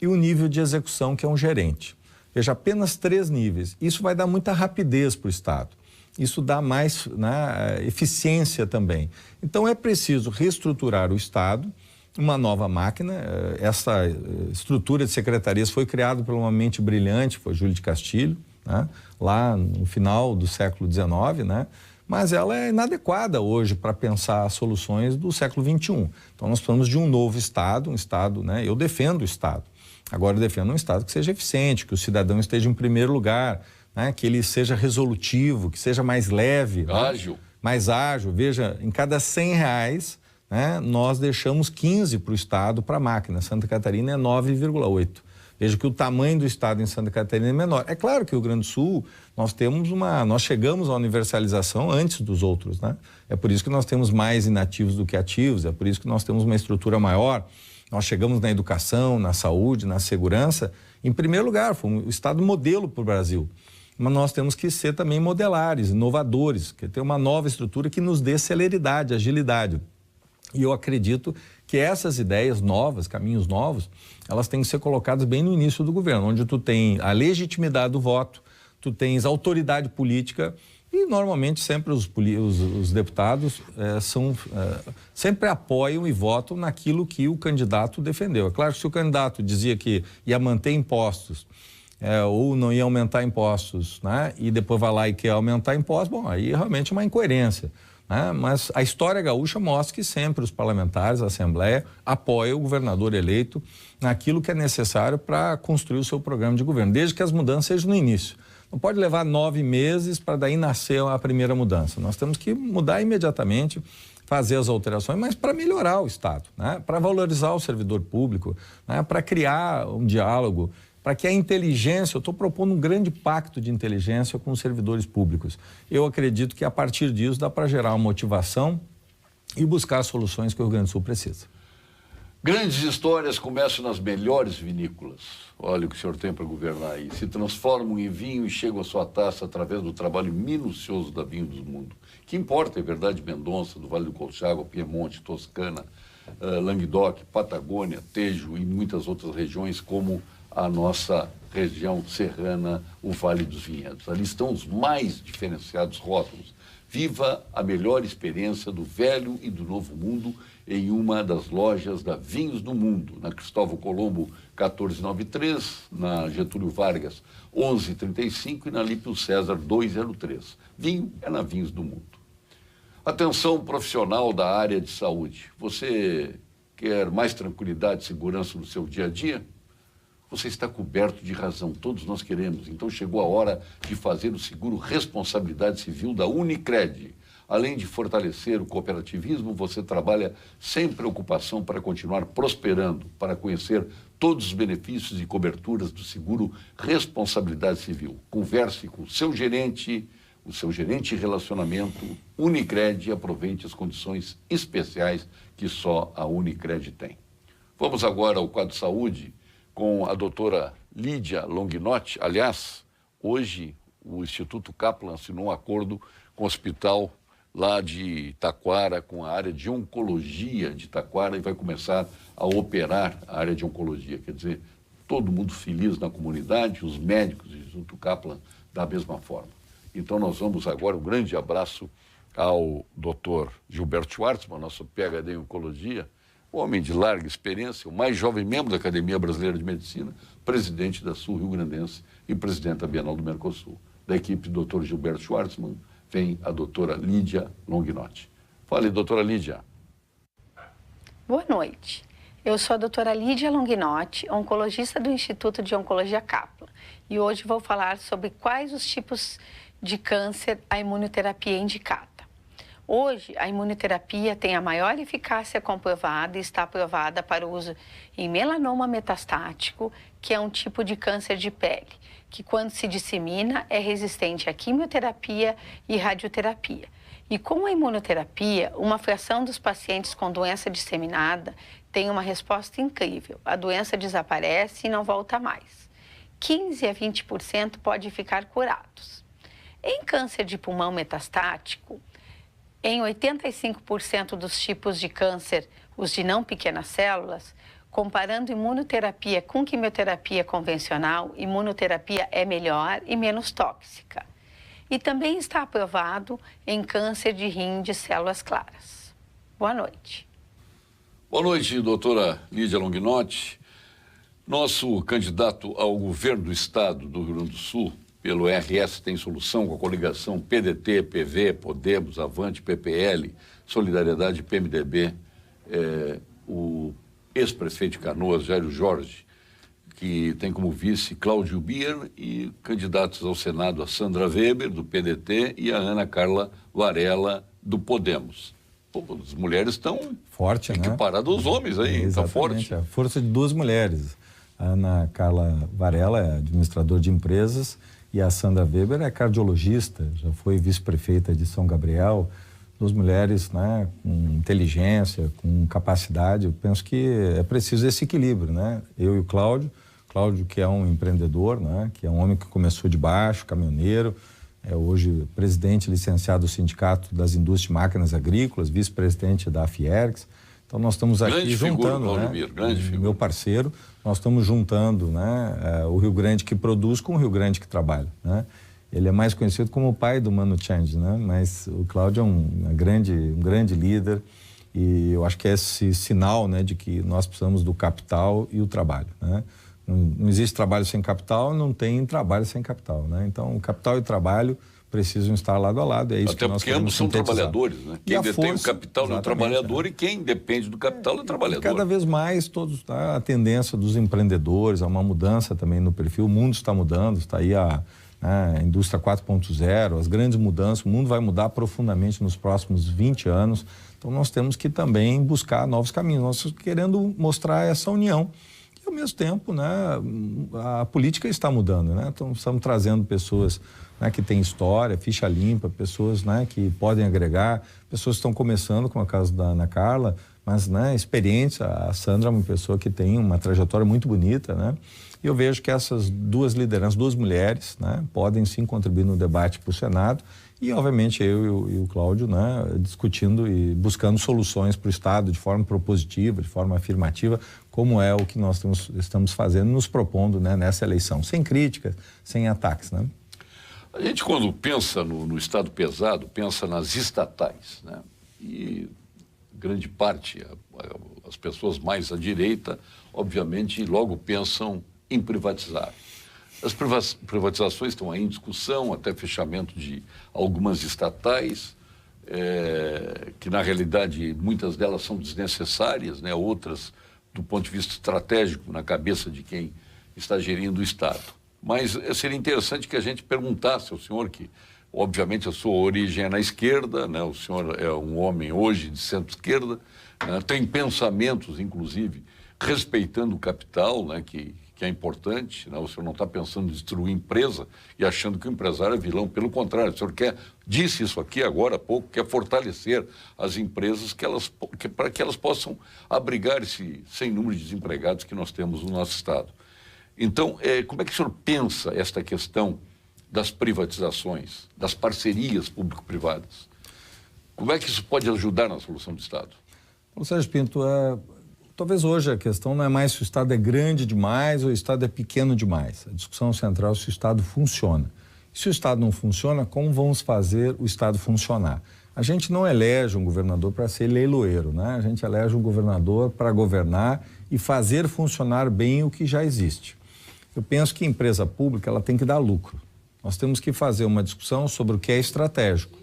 e um nível de execução, que é um gerente. Veja, apenas 3 níveis. Isso vai dar muita rapidez para o Estado. Isso dá mais, né, eficiência também. Então, é preciso reestruturar o Estado, uma nova máquina. Essa estrutura de secretarias foi criada por uma mente brilhante, foi Júlio de Castilho, né, lá no final do século XIX, né, mas ela é inadequada hoje para pensar soluções do século XXI. Então, nós precisamos de um novo Estado, um Estado, né, eu defendo o Estado. Agora, eu defendo um Estado que seja eficiente, que o cidadão esteja em primeiro lugar, né, que ele seja resolutivo, que seja mais leve. Ágil. Né, mais ágil. Veja, em cada R$100, né, nós deixamos 15 para o Estado, para a máquina. Santa Catarina é 9,8. Veja que o tamanho do Estado em Santa Catarina é menor. É claro que o Rio Grande do Sul, nós chegamos à universalização antes dos outros, né? É por isso que nós temos mais inativos do que ativos, é por isso que nós temos uma estrutura maior. Nós chegamos na educação, na saúde, na segurança. Em primeiro lugar, foi um Estado modelo para o Brasil. Mas nós temos que ser também modelares, inovadores, que ter uma nova estrutura que nos dê celeridade, agilidade. E eu acredito que essas ideias novas, caminhos novos, elas têm que ser colocadas bem no início do governo, onde tu tem a legitimidade do voto, tu tens autoridade política e normalmente sempre os deputados sempre apoiam e votam naquilo que o candidato defendeu. É claro que se o candidato dizia que ia manter impostos ou não ia aumentar impostos, né, e depois vai lá e quer aumentar impostos, bom, aí realmente é uma incoerência. Mas a história gaúcha mostra que sempre os parlamentares, a Assembleia, apoiam o governador eleito naquilo que é necessário para construir o seu programa de governo, desde que as mudanças sejam no início. Não pode levar 9 meses para daí nascer a primeira mudança. Nós temos que mudar imediatamente, fazer as alterações, mas para melhorar o Estado, né? Para valorizar o servidor público, né? Para criar um diálogo, para que a inteligência, eu estou propondo um grande pacto de inteligência com os servidores públicos. Eu acredito que a partir disso dá para gerar uma motivação e buscar as soluções que o Rio Grande do Sul precisa. Grandes histórias começam nas melhores vinícolas. Olha o que o senhor tem para governar aí. Se transformam em vinho e chegam à sua taça através do trabalho minucioso da Vinho do Mundo. Que importa, é verdade, Mendonça, do Vale do Colchagua, Piemonte, Toscana, Languedoc, Patagônia, Tejo e muitas outras regiões, como a nossa região serrana, o Vale dos Vinhedos. Ali estão os mais diferenciados rótulos. Viva a melhor experiência do velho e do novo mundo em uma das lojas da Vinhos do Mundo, na Cristóvão Colombo 1493, na Getúlio Vargas 1135 e na Lípio César 203. Vinho é na Vinhos do Mundo. Atenção profissional da área de saúde. Você quer mais tranquilidade e segurança no seu dia a dia? Você está coberto de razão, todos nós queremos. Então chegou a hora de fazer o seguro responsabilidade civil da Unicred. Além de fortalecer o cooperativismo, você trabalha sem preocupação para continuar prosperando, para conhecer todos os benefícios e coberturas do seguro responsabilidade civil. Converse com o seu gerente de relacionamento Unicred e aproveite as condições especiais que só a Unicred tem. Vamos agora ao quadro saúde com a doutora Lídia Longinotti. Aliás, hoje o Instituto Kaplan assinou um acordo com o hospital lá de Taquara, com a área de oncologia de Taquara, e vai começar a operar a área de oncologia. Quer dizer, todo mundo feliz na comunidade, os médicos do Instituto Kaplan da mesma forma. Então nós vamos agora, um grande abraço ao doutor Gilberto Schwartzman, nosso PhD em oncologia, homem de larga experiência, o mais jovem membro da Academia Brasileira de Medicina, presidente da Sul Rio Grandense e presidente da Bienal do Mercosul. Da equipe do Dr. Gilberto Schwartzman, vem a doutora Lídia Longinotti. Fale, doutora Lídia. Boa noite. Eu sou a doutora Lídia Longinotti, oncologista do Instituto de Oncologia Kaplan. E hoje vou falar sobre quais os tipos de câncer a imunoterapia é indicada. Hoje, a imunoterapia tem a maior eficácia comprovada e está aprovada para o uso em melanoma metastático, que é um tipo de câncer de pele, que quando se dissemina é resistente à quimioterapia e radioterapia. E com a imunoterapia, uma fração dos pacientes com doença disseminada tem uma resposta incrível. A doença desaparece e não volta mais. 15 a 20% pode ficar curados. Em câncer de pulmão metastático, em 85% dos tipos de câncer, os de não pequenas células, comparando imunoterapia com quimioterapia convencional, imunoterapia é melhor e menos tóxica. E também está aprovado em câncer de rim de células claras. Boa noite. Boa noite, doutora Lídia Longinotti. Nosso candidato ao governo do estado do Rio Grande do Sul, pelo RS Tem Solução, com a coligação PDT, PV, Podemos, Avante, PPL, Solidariedade e PMDB, o ex-prefeito de Canoas, Jairo Jorge, que tem como vice Cláudio Bier, e candidatos ao Senado a Sandra Weber, do PDT, e a Ana Carla Varela, do Podemos. Pô, as mulheres estão forte, equiparadas aos homens aí, estão fortes. A força de duas mulheres. A Ana Carla Varela é administradora de empresas e a Sandra Weber é cardiologista, já foi vice-prefeita de São Gabriel. Duas mulheres, né, com inteligência, com capacidade. Eu penso que é preciso esse equilíbrio, né? Eu e o Cláudio, que é um empreendedor, né, que é um homem que começou de baixo, caminhoneiro, é hoje presidente licenciado do Sindicato das Indústrias de Máquinas Agrícolas, vice-presidente da Fiergs. Então nós estamos aqui grande juntando, figura, né, Bier, grande figura. Meu parceiro, nós estamos juntando, né, o Rio Grande que produz com o Rio Grande que trabalha, né? Ele é mais conhecido como o pai do Mano Change, né? Mas o Cláudio é um grande líder e eu acho que é esse sinal, né, de que nós precisamos do capital e o trabalho, né? Não existe trabalho sem capital, não tem trabalho sem capital, né? Então, o capital e o trabalho precisam estar lado a lado, é isso que nós queremos sintetizar. Até porque ambos são trabalhadores, né? Quem detém o capital é o trabalhador e quem depende do capital é o trabalhador. Cada vez mais todos, tá? A tendência dos empreendedores, há uma mudança também no perfil, o mundo está mudando, está aí a indústria 4.0, as grandes mudanças, o mundo vai mudar profundamente nos próximos 20 anos, então nós temos que também buscar novos caminhos, nós estamos querendo mostrar essa união. E ao mesmo tempo, né, a política está mudando, né? Então estamos trazendo pessoas, né, que têm história, ficha limpa, pessoas, né, que podem agregar, pessoas que estão começando, como é o caso da Ana Carla, mas, né, experientes. A Sandra é uma pessoa que tem uma trajetória muito bonita, né? E eu vejo que essas duas lideranças, duas mulheres, né, podem sim contribuir no debate para o Senado e, obviamente, eu e o Cláudio, né, discutindo e buscando soluções para o Estado de forma propositiva, de forma afirmativa, como é o que nós estamos fazendo, nos propondo, né, nessa eleição, sem críticas, sem ataques, né? A gente, quando pensa no Estado pesado, pensa nas estatais, né? E grande parte, as pessoas mais à direita, obviamente, logo pensam em privatizar. As privatizações estão aí em discussão, até fechamento de algumas estatais, que na realidade muitas delas são desnecessárias, né? Outras, do ponto de vista estratégico, na cabeça de quem está gerindo o Estado. Mas seria interessante que a gente perguntasse ao senhor, que obviamente a sua origem é na esquerda, né? O senhor é um homem hoje de centro-esquerda, né? Tem pensamentos, inclusive, respeitando o capital, né? Que é importante, né? O senhor não está pensando em destruir empresa e achando que o empresário é vilão. Pelo contrário, o senhor disse isso aqui agora há pouco, quer fortalecer as empresas para que elas possam abrigar esse sem número de desempregados que nós temos no nosso Estado. Então, como é que o senhor pensa esta questão das privatizações, das parcerias público-privadas? Como é que isso pode ajudar na solução do Estado? Paulo Sérgio Pinto, talvez hoje a questão não é mais se o Estado é grande demais ou o Estado é pequeno demais. A discussão central é se o Estado funciona. E se o Estado não funciona, como vamos fazer o Estado funcionar? A gente não elege um governador para ser leiloeiro, né? A gente elege um governador para governar e fazer funcionar bem o que já existe. Eu penso que a empresa pública ela tem que dar lucro. Nós temos que fazer uma discussão sobre o que é estratégico,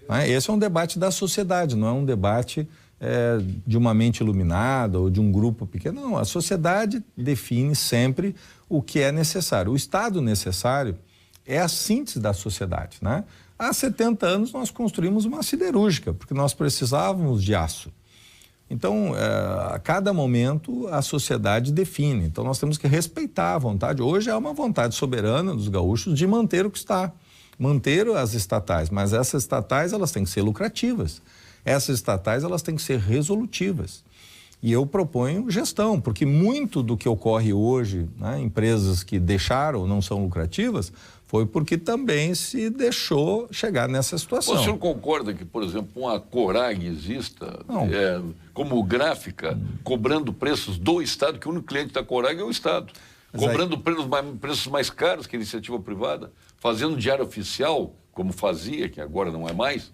né? Esse é um debate da sociedade, não é um debate de uma mente iluminada ou de um grupo pequeno. Não, a sociedade define sempre o que é necessário. O Estado necessário é a síntese da sociedade, né? Há 70 anos nós construímos uma siderúrgica, porque nós precisávamos de aço. Então, a cada momento, a sociedade define. Então, nós temos que respeitar a vontade. Hoje é uma vontade soberana dos gaúchos de manter o que está, manter as estatais. Mas essas estatais, elas têm que ser lucrativas. Essas estatais, elas têm que ser resolutivas. E eu proponho gestão, porque muito do que ocorre hoje, né, empresas que deixaram, não são lucrativas, foi porque também se deixou chegar nessa situação. O senhor concorda que, por exemplo, uma Corag exista como gráfica, cobrando preços do Estado, que o único cliente da Corag é o Estado, cobrando preços mais caros que a iniciativa privada, fazendo diário oficial, como fazia, que agora não é mais,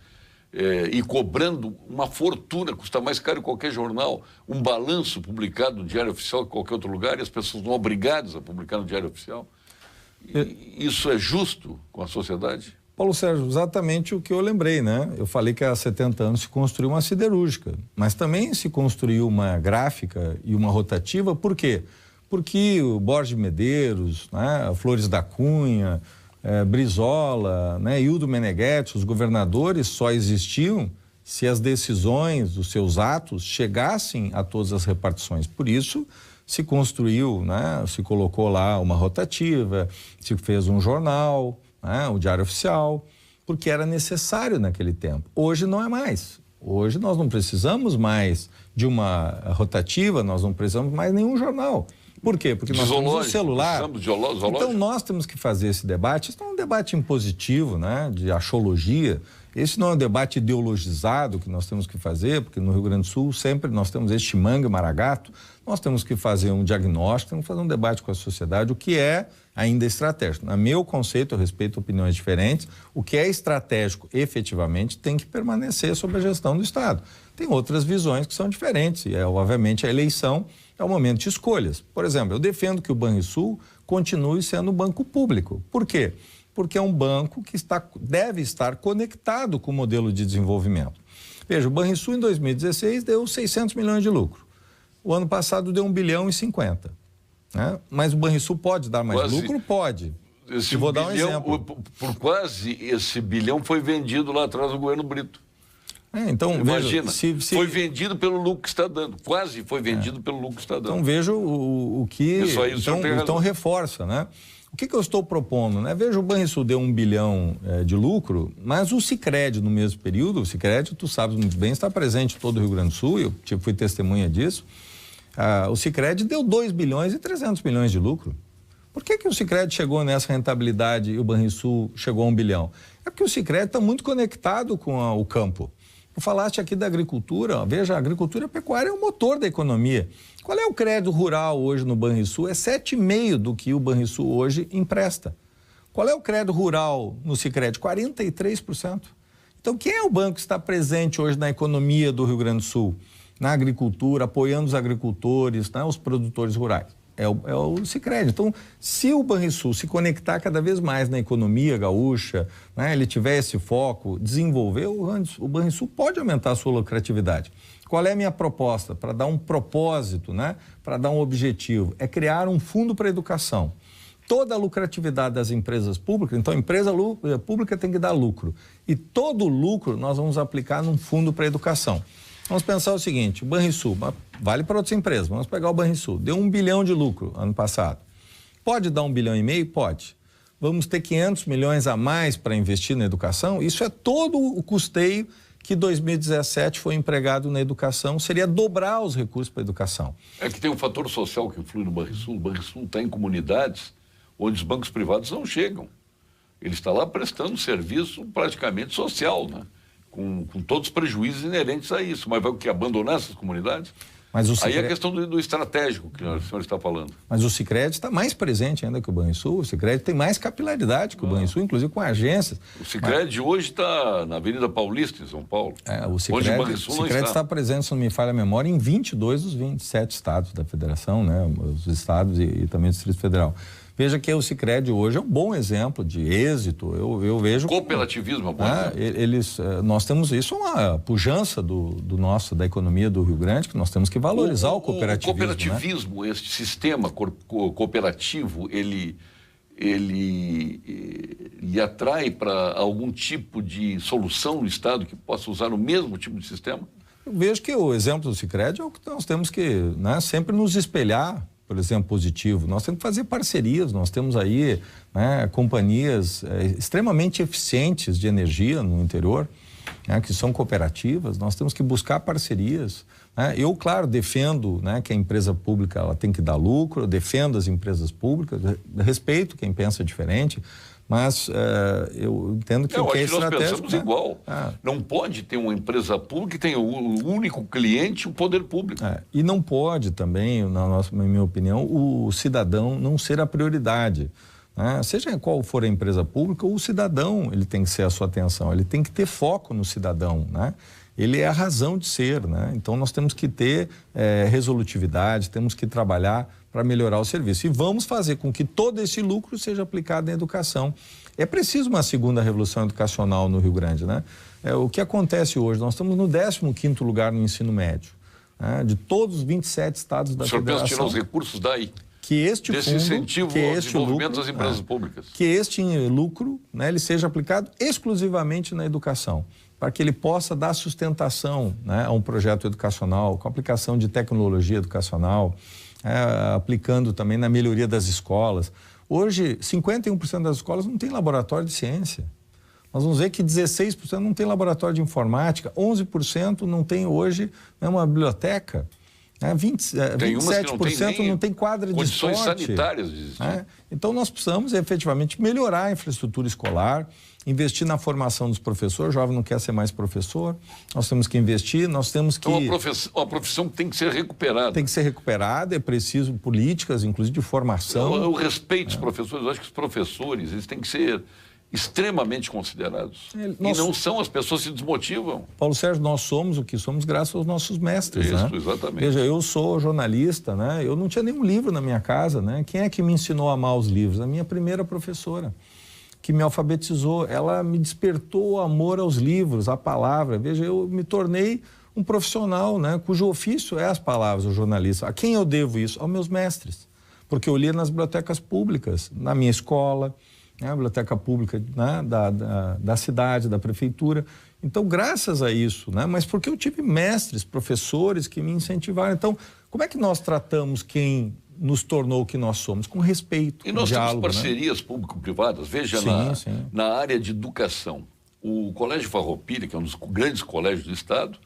e cobrando uma fortuna, custa mais caro que qualquer jornal, um balanço publicado no Diário Oficial que qualquer outro lugar, e as pessoas são obrigadas a publicar no Diário Oficial. Isso é justo com a sociedade? Paulo Sérgio, exatamente o que eu lembrei, né? Eu falei que há 70 anos se construiu uma siderúrgica, mas também se construiu uma gráfica e uma rotativa. Por quê? Porque o Borges de Medeiros, né, Flores da Cunha, Brizola, né, Hildo Meneghetti, os governadores só existiam se as decisões dos seus atos chegassem a todas as repartições. Por isso se construiu, né, se colocou lá uma rotativa, se fez um jornal, né, o Diário Oficial, porque era necessário naquele tempo. Hoje não é mais. Hoje nós não precisamos mais de uma rotativa, nós não precisamos mais de nenhum jornal. Por quê? Porque nós temos um celular. Então nós temos que fazer esse debate. Isso não é um debate impositivo, né, de achologia. Esse não é um debate ideologizado que nós temos que fazer, porque no Rio Grande do Sul sempre nós temos este mangue maragato. Nós temos que fazer um diagnóstico, temos que fazer um debate com a sociedade, o que é ainda estratégico. No meu conceito, eu respeito opiniões diferentes, o que é estratégico efetivamente tem que permanecer sob a gestão do Estado. Tem outras visões que são diferentes e, obviamente, a eleição é o momento de escolhas. Por exemplo, eu defendo que o Banrisul continue sendo um banco público. Por quê? Porque é um banco que deve estar conectado com o modelo de desenvolvimento. Veja, o Banrisul em 2016 deu 600 milhões de lucro. O ano passado deu 1,50 bilhão. Né? Mas o Banrisul pode dar mais lucro? Pode. E vou dar um exemplo. Por quase esse bilhão foi vendido lá atrás do governo Brito. Então, imagina, foi vendido pelo lucro que está dando, quase foi vendido pelo lucro que está dando. Então vejo o que, isso aí, então reforça, né? O que eu estou propondo, né? Veja, o Banrisul deu 1 bilhão de lucro, mas o Sicredi, no mesmo período, o Sicredi, tu sabes muito bem, está presente em todo o Rio Grande do Sul, eu fui testemunha disso, o Sicredi deu 2 bilhões e 300 milhões de lucro. Por que o Sicredi chegou nessa rentabilidade e o Banrisul chegou a 1 bilhão? É porque o Sicredi está muito conectado com o campo. Tu falaste aqui da agricultura, veja, a agricultura e a pecuária é o motor da economia. Qual é o crédito rural hoje no Banrisul? É 7,5% do que o Banrisul hoje empresta. Qual é o crédito rural no Sicredi? 43%. Então, quem é o banco que está presente hoje na economia do Rio Grande do Sul? Na agricultura, apoiando os agricultores, né, os produtores rurais? É o Sicredi. Então, se o Banrisul se conectar cada vez mais na economia gaúcha, né, ele tiver esse foco, desenvolver, o Banrisul pode aumentar a sua lucratividade. Qual é a minha proposta? Para dar um propósito, né, para dar um objetivo, é criar um fundo para a educação. Toda a lucratividade das empresas públicas, então a empresa pública tem que dar lucro. E todo o lucro nós vamos aplicar num fundo para a educação. Vamos pensar o seguinte, o Banrisul, vale para outras empresas, vamos pegar o Banrisul, deu 1 bilhão de lucro ano passado. Pode dar 1,5 bilhão? Pode. Vamos ter 500 milhões a mais para investir na educação? Isso é todo o custeio que 2017 foi empregado na educação, seria dobrar os recursos para a educação. É que tem um fator social que influi no Banrisul. O Banrisul está em comunidades onde os bancos privados não chegam. Ele está lá prestando serviço praticamente social, né? Com todos os prejuízos inerentes a isso. Mas vai o que? Abandonar essas comunidades? Mas o Aí é a questão do estratégico que o senhor está falando. Mas o Sicredi está mais presente ainda que o Banrisul. O Sicredi tem mais capilaridade que o Banrisul, inclusive com agências. O Sicredi hoje está na Avenida Paulista, em São Paulo. O Sicredi está presente, se não me falha a memória, em 22 dos 27 estados da federação, né? Os estados e também o Distrito Federal. Veja que o Sicredi hoje é um bom exemplo de êxito. Eu vejo... Cooperativismo é bom exemplo. Nós temos isso, uma pujança da economia do Rio Grande, que nós temos que valorizar o cooperativismo. O cooperativismo, né? Este sistema cooperativo, ele atrai para algum tipo de solução no Estado que possa usar o mesmo tipo de sistema? Eu vejo que o exemplo do Sicredi é o que nós temos que, né, sempre nos espelhar. Por exemplo, positivo, nós temos que fazer parcerias, nós temos aí, né, companhias extremamente eficientes de energia no interior, né, que são cooperativas, nós temos que buscar parcerias. Né? Eu, claro, defendo, né, que a empresa pública ela tem que dar lucro, eu defendo as empresas públicas, respeito quem pensa diferente, mas eu entendo que o que é estratégico... Nós pensamos, né, igual. Não pode ter uma empresa pública que tenha o único cliente, o poder público. E não pode também, na minha opinião, o cidadão não ser a prioridade. Né? Seja qual for a empresa pública, o cidadão ele tem que ser a sua atenção, ele tem que ter foco no cidadão, né? Ele é a razão de ser, né? Então nós temos que ter resolutividade, temos que trabalhar para melhorar o serviço. E vamos fazer com que todo esse lucro seja aplicado na educação. É preciso uma segunda revolução educacional no Rio Grande, né? O que acontece hoje? Nós estamos no 15º lugar no ensino médio, né? De todos os 27 estados da federação. O senhor pensa tirar os recursos daí? Desse incentivo ao desenvolvimento das empresas públicas. Que este lucro, né, ele seja aplicado exclusivamente na educação, para que ele possa dar sustentação, né, a um projeto educacional, com aplicação de tecnologia educacional, aplicando também na melhoria das escolas. Hoje, 51% das escolas não tem laboratório de ciência. Nós vamos ver que 16% não tem laboratório de informática, 11% não tem hoje, né, uma biblioteca. 27% não tem quadra de esporte. Condições sanitárias de existir. Então, nós precisamos efetivamente melhorar a infraestrutura escolar, investir na formação dos professores. O jovem não quer ser mais professor. Nós temos que investir, nós temos que... Então, uma profissão que tem que ser recuperada. Tem que ser recuperada, é preciso políticas, inclusive de formação. Eu respeito os professores, eu acho que os professores eles têm que ser extremamente considerados. E não são as pessoas que se desmotivam. Paulo Sérgio, nós somos o que somos graças aos nossos mestres. Isso, né? Exatamente. Veja, eu sou jornalista, né? Eu não tinha nenhum livro na minha casa, né? Quem é que me ensinou a amar os livros? A minha primeira professora, que me alfabetizou, ela me despertou o amor aos livros, à palavra. Veja, eu me tornei um profissional, né? Cujo ofício é as palavras, o jornalista. A quem eu devo isso? Aos meus mestres. Porque eu lia nas bibliotecas públicas, na minha escola, a biblioteca pública, né, da cidade, da prefeitura. Então, graças a isso, né, mas porque eu tive mestres, professores que me incentivaram. Então, como é que nós tratamos quem nos tornou o que nós somos, com respeito, e nós diálogo, temos parcerias público-privadas. Veja, na área de educação, o Colégio Farroupilha, que é um dos grandes colégios do Estado,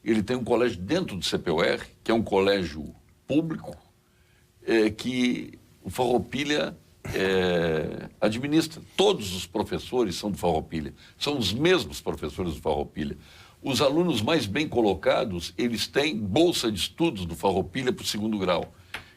ele tem um colégio dentro do CPUR, que é um colégio público, que o Farroupilha administra. Todos os professores são do Farroupilha, são os mesmos professores do Farroupilha. Os alunos mais bem colocados, eles têm bolsa de estudos do Farroupilha para o 2º grau.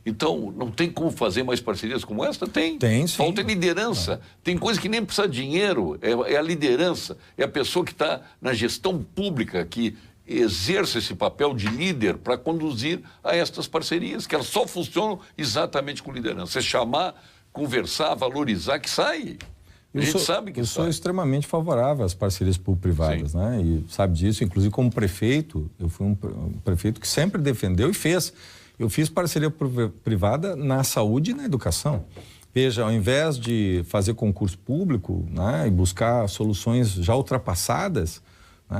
Então, não tem como fazer mais parcerias como essa? Tem. Tem, sim. Falta liderança. Tem coisa que nem precisa de dinheiro, é a liderança, é a pessoa que está na gestão pública, que exerce esse papel de líder para conduzir a estas parcerias, que elas só funcionam exatamente com liderança. É chamar, conversar, valorizar, que sai. A gente sabe que eu sou extremamente favorável às parcerias público-privadas, né? E sabe disso, inclusive como prefeito, eu fui um prefeito que sempre defendeu e fez. Eu fiz parceria privada na saúde e na educação. Veja, ao invés de fazer concurso público, né, e buscar soluções já ultrapassadas, né,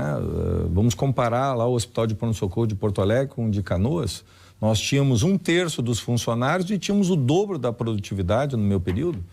vamos comparar lá o Hospital de Pronto-Socorro de Porto Alegre com o de Canoas. Nós tínhamos 1/3 dos funcionários e tínhamos o dobro da produtividade no meu período.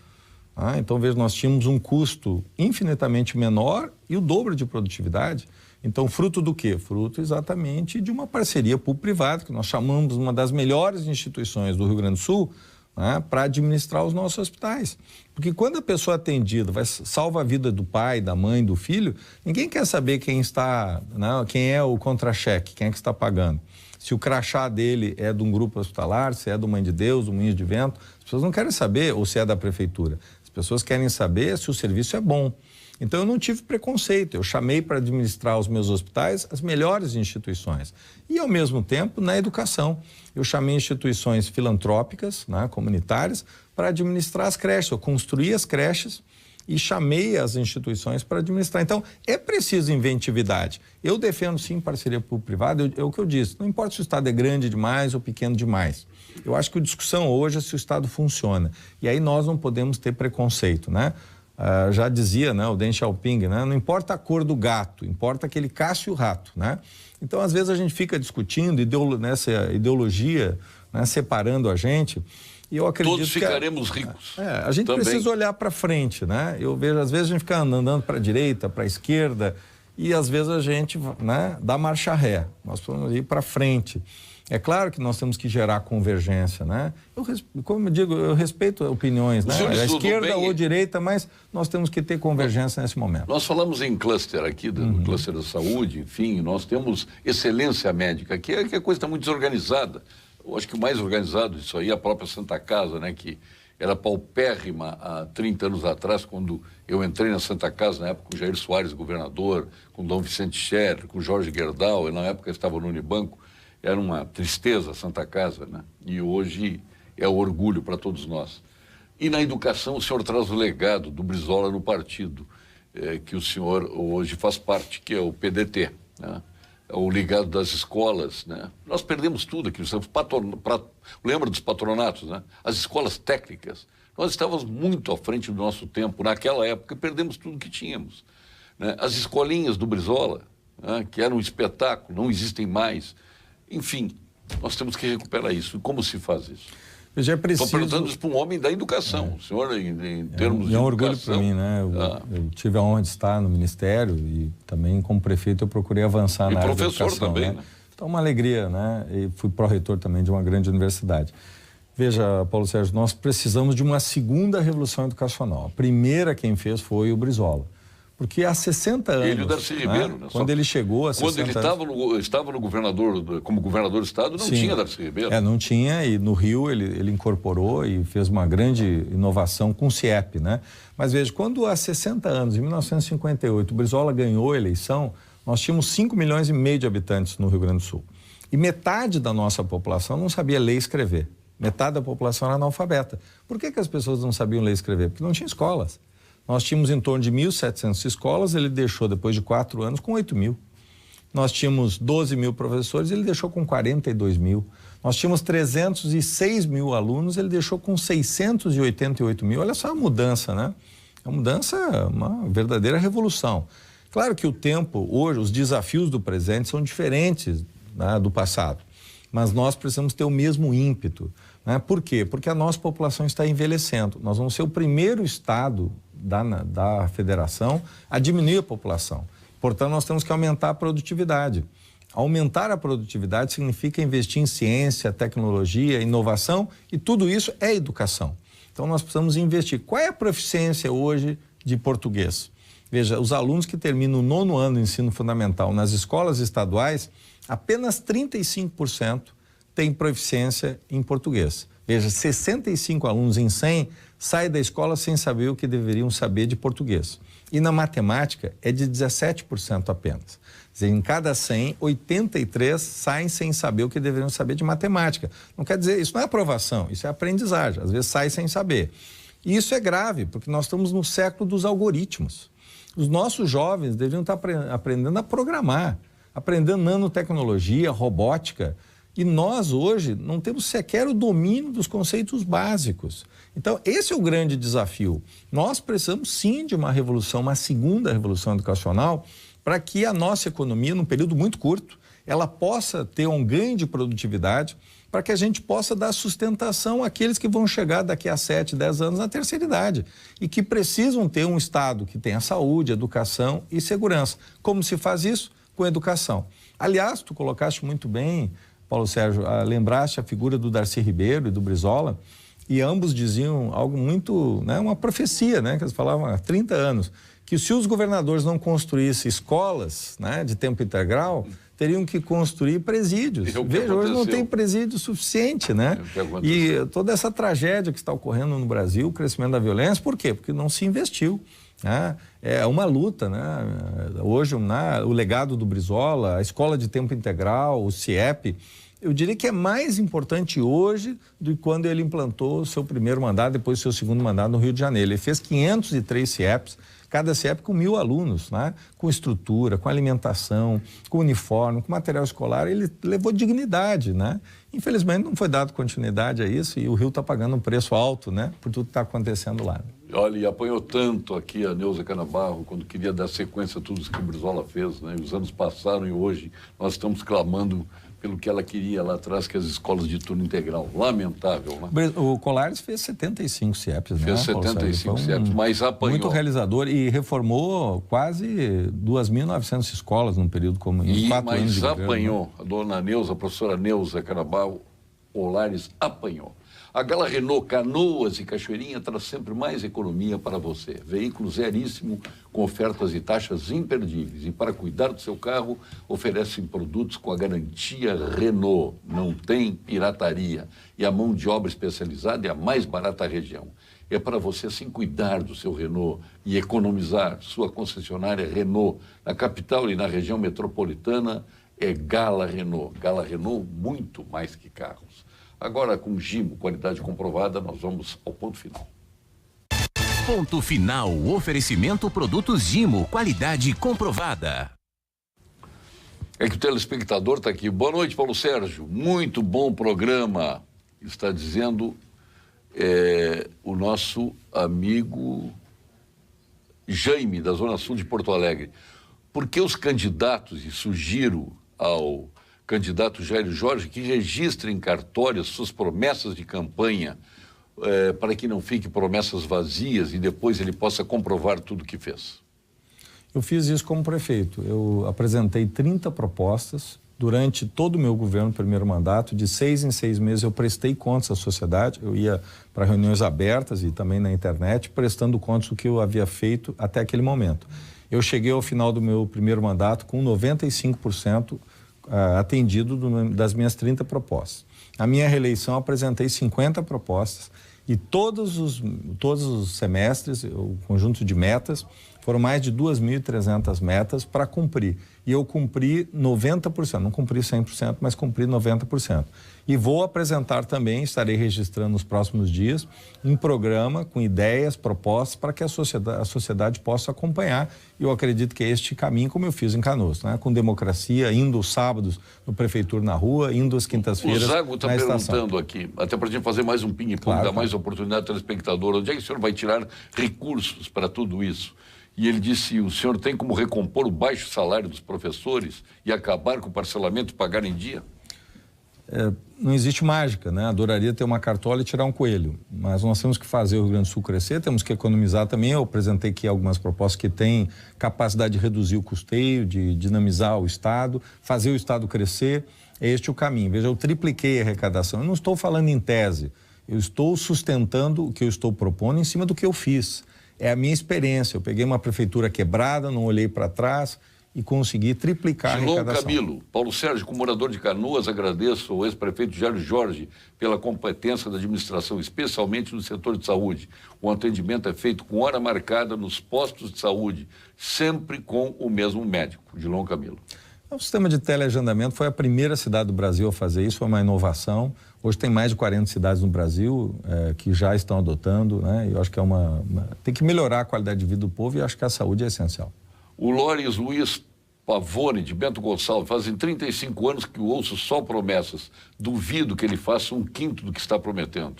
Então, veja, nós tínhamos um custo infinitamente menor e o dobro de produtividade. Então, fruto do quê? Fruto exatamente de uma parceria público-privada, que nós chamamos uma das melhores instituições do Rio Grande do Sul, né, para administrar os nossos hospitais. Porque quando a pessoa atendida salva a vida do pai, da mãe, do filho, ninguém quer saber quem está, né, quem é o contra-cheque, quem é que está pagando. Se o crachá dele é de um grupo hospitalar, se é do Mãe de Deus, do Moinho de Vento, as pessoas não querem saber, ou se é da prefeitura. As pessoas querem saber se o serviço é bom. Então, eu não tive preconceito. Eu chamei para administrar os meus hospitais as melhores instituições. E, ao mesmo tempo, na educação. Eu chamei instituições filantrópicas, né, comunitárias, para administrar as creches. Eu construí as creches e chamei as instituições para administrar. Então, é preciso inventividade. Eu defendo, sim, parceria público-privada. É o que eu disse. Não importa se o Estado é grande demais ou pequeno demais. Eu acho que a discussão hoje é se o Estado funciona. E aí nós não podemos ter preconceito, né? Já dizia, né, o Deng Xiaoping, né, não importa a cor do gato, importa que ele casse o rato, né? Então, às vezes, a gente fica discutindo nessa ideologia, né, separando a gente, e eu acredito todos ficaremos ricos. A gente também precisa olhar para frente, né? Eu vejo, às vezes, a gente fica andando para a direita, para a esquerda, e às vezes a gente, né, dá marcha ré. Nós vamos ir para frente. É claro que nós temos que gerar convergência, né? Como eu digo, eu respeito opiniões, né? A esquerda ou a direita, mas nós temos que ter convergência nesse momento. Nós falamos em cluster aqui, do cluster da saúde, enfim, nós temos excelência médica, que a coisa está muito desorganizada. Eu acho que o mais organizado disso aí é a própria Santa Casa, né? Que era paupérrima há 30 anos atrás, quando eu entrei na Santa Casa, na época com o Jair Soares, governador, com o Dom Vicente Scherer, com o Jorge Gerdau, e na época estava no Unibanco. Era uma tristeza a Santa Casa, né? E hoje é o orgulho para todos nós. E na educação, o senhor traz o legado do Brizola no partido, que o senhor hoje faz parte, que é o PDT, né? É o ligado das escolas, né? Nós perdemos tudo aqui, lembra dos patronatos, né? As escolas técnicas. Nós estávamos muito à frente do nosso tempo. Naquela época, perdemos tudo que tínhamos, né? As escolinhas do Brizola, né, que eram um espetáculo, não existem mais. Enfim, nós temos que recuperar isso. E como se faz isso? Estou perguntando isso para um homem da educação. O senhor, em termos de educação... É um orgulho para mim, né? Eu tive a honra de estar no Ministério e também, como prefeito, eu procurei avançar na área da educação. E professor também, né? Então, uma alegria, né? E fui pró-reitor também de uma grande universidade. Veja, Paulo Sérgio, nós precisamos de uma segunda revolução educacional. A primeira quem fez foi o Brizola. Porque há 60 anos... Ele e o Darcy Ribeiro, né? Quando ele chegou a 60 anos... Quando ele estava no governador, como governador do Estado, não tinha Darcy Ribeiro. Não tinha, e no Rio ele incorporou e fez uma grande inovação com o CIEP, né? Mas veja, quando há 60 anos, em 1958, o Brizola ganhou a eleição, nós tínhamos 5,5 milhões de habitantes no Rio Grande do Sul. E metade da nossa população não sabia ler e escrever. Metade da população era analfabeta. Por que as pessoas não sabiam ler e escrever? Porque não tinha escolas. Nós tínhamos em torno de 1.700 escolas, ele deixou depois de 4 anos com 8.000. Nós tínhamos 12 mil professores, ele deixou com 42 mil. Nós tínhamos 306 mil alunos, ele deixou com 688 mil. Olha só a mudança, né? A mudança é uma verdadeira revolução. Claro que o tempo, hoje, os desafios do presente são diferentes, né, do passado. Mas nós precisamos ter o mesmo ímpeto. Né? Por quê? Porque a nossa população está envelhecendo. Nós vamos ser o primeiro estado da federação a diminuir a população. Portanto, nós temos que aumentar a produtividade. Aumentar a produtividade significa investir em ciência, tecnologia, inovação, e tudo isso é educação. Então, nós precisamos investir. Qual é a proficiência hoje de português? Veja, os alunos que terminam o 9º ano do ensino fundamental nas escolas estaduais, apenas 35% têm proficiência em português. Veja, 65 alunos em 100 saem da escola sem saber o que deveriam saber de português. E na matemática é de 17% apenas. Quer dizer, em cada 100, 83 saem sem saber o que deveriam saber de matemática. Não quer dizer, isso não é aprovação, isso é aprendizagem. Às vezes sai sem saber. E isso é grave, porque nós estamos no século dos algoritmos. Os nossos jovens deveriam estar aprendendo a programar, aprendendo nanotecnologia, robótica. E nós, hoje, não temos sequer o domínio dos conceitos básicos. Então, esse é o grande desafio. Nós precisamos, sim, de uma revolução, uma segunda revolução educacional, para que a nossa economia, num período muito curto, ela possa ter um ganho de produtividade, para que a gente possa dar sustentação àqueles que vão chegar daqui a 7, 10 anos na terceira idade e que precisam ter um Estado que tenha saúde, educação e segurança. Como se faz isso? Com educação. Aliás, tu colocaste muito bem, Paulo Sérgio, lembraste a figura do Darcy Ribeiro e do Brizola, e ambos diziam algo muito, né, uma profecia, né, que eles falavam há 30 anos, que se os governadores não construíssem escolas, né, de tempo integral, teriam que construir presídios. Veja, hoje não tem presídio suficiente, né? E toda essa tragédia que está ocorrendo no Brasil, o crescimento da violência, por quê? Porque não se investiu. Né? É uma luta, né? Hoje, o legado do Brizola, a escola de tempo integral, o CIEP, eu diria que é mais importante hoje do que quando ele implantou o seu primeiro mandato, depois o seu segundo mandato no Rio de Janeiro. Ele fez 503 CIEPs, cada CIEP com 1.000 alunos, né? Com estrutura, com alimentação, com uniforme, com material escolar. Ele levou dignidade, né? Infelizmente não foi dado continuidade a isso e o Rio está pagando um preço alto, né? Por tudo que está acontecendo lá. Olha, e apanhou tanto aqui a Neuza Canabarro quando queria dar sequência a tudo isso que o Brizola fez, né? Os anos passaram e hoje nós estamos clamando pelo que ela queria lá atrás, que as escolas de turno integral. Lamentável, né? O Colares fez 75 CIEPs, né? Fez 75 CIEPs, mas apanhou. Muito realizador e reformou quase 2.900 escolas num período como em 4 anos de governo. Mas apanhou. A dona Neuza, a professora Neuza Canabarro, Colares apanhou. A Gala Renault Canoas e Cachoeirinha traz sempre mais economia para você. Veículo zeríssimo com ofertas e taxas imperdíveis. E para cuidar do seu carro, oferecem produtos com a garantia Renault. Não tem pirataria. E a mão de obra especializada é a mais barata da região. É para você, assim, cuidar do seu Renault e economizar. Sua concessionária Renault, na capital e na região metropolitana, é Gala Renault. Gala Renault, muito mais que carros. Agora, com Gimo, qualidade comprovada, nós vamos ao ponto final. Ponto final, oferecimento produtos Gimo, qualidade comprovada. É que o telespectador está aqui. Boa noite, Paulo Sérgio. Muito bom programa. Está dizendo o nosso amigo Jaime, da Zona Sul de Porto Alegre. Por que os candidatos, e sugiro ao candidato Jair Jorge, que registre em cartório suas promessas de campanha, para que não fiquem promessas vazias e depois ele possa comprovar tudo o que fez? Eu fiz isso como prefeito. Eu apresentei 30 propostas durante todo o meu governo, primeiro mandato. De 6 em 6 meses eu prestei contas à sociedade. Eu ia para reuniões abertas e também na internet, prestando contas do que eu havia feito até aquele momento. Eu cheguei ao final do meu primeiro mandato com 95% atendido das minhas 30 propostas. Na minha reeleição, apresentei 50 propostas e todos os semestres, o conjunto de metas, foram mais de 2.300 metas para cumprir. E eu cumpri 90%, não cumpri 100%, mas cumpri 90%. E vou apresentar também, estarei registrando nos próximos dias, um programa com ideias, propostas, para que a sociedade possa acompanhar. E eu acredito que é este caminho, como eu fiz em Canoas, né? Com democracia, indo os sábados no Prefeitura na rua, indo às quintas-feiras na estação. O Zago está perguntando aqui, até para a gente fazer mais um ping-pong, claro, dar mais oportunidade ao telespectador, onde é que o senhor vai tirar recursos para tudo isso? E ele disse, o senhor tem como recompor o baixo salário dos professores e acabar com o parcelamento e pagar em dia? não existe mágica, né? Adoraria ter uma cartola e tirar um coelho, mas nós temos que fazer o Rio Grande do Sul crescer, temos que economizar também. Eu apresentei aqui algumas propostas que têm capacidade de reduzir o custeio, de dinamizar o Estado, fazer o Estado crescer. É este o caminho. Veja, eu tripliquei a arrecadação. Eu não estou falando em tese, eu estou sustentando o que eu estou propondo em cima do que eu fiz. É a minha experiência. Eu peguei uma prefeitura quebrada, não olhei para trás e consegui triplicar a arrecadação. Camilo, Paulo Sérgio, como morador de Canoas, agradeço ao ex-prefeito Jairo Jorge pela competência da administração, especialmente no setor de saúde. O atendimento é feito com hora marcada nos postos de saúde, sempre com o mesmo médico. Dilon Camilo. O sistema de teleagendamento foi a primeira cidade do Brasil a fazer isso, foi uma inovação. Hoje tem mais de 40 cidades no Brasil que já estão adotando, né? Eu acho que tem que melhorar a qualidade de vida do povo e acho que a saúde é essencial. O Lores Luiz Pavone, de Bento Gonçalves, fazem 35 anos que eu ouço só promessas. Duvido que ele faça um quinto do que está prometendo.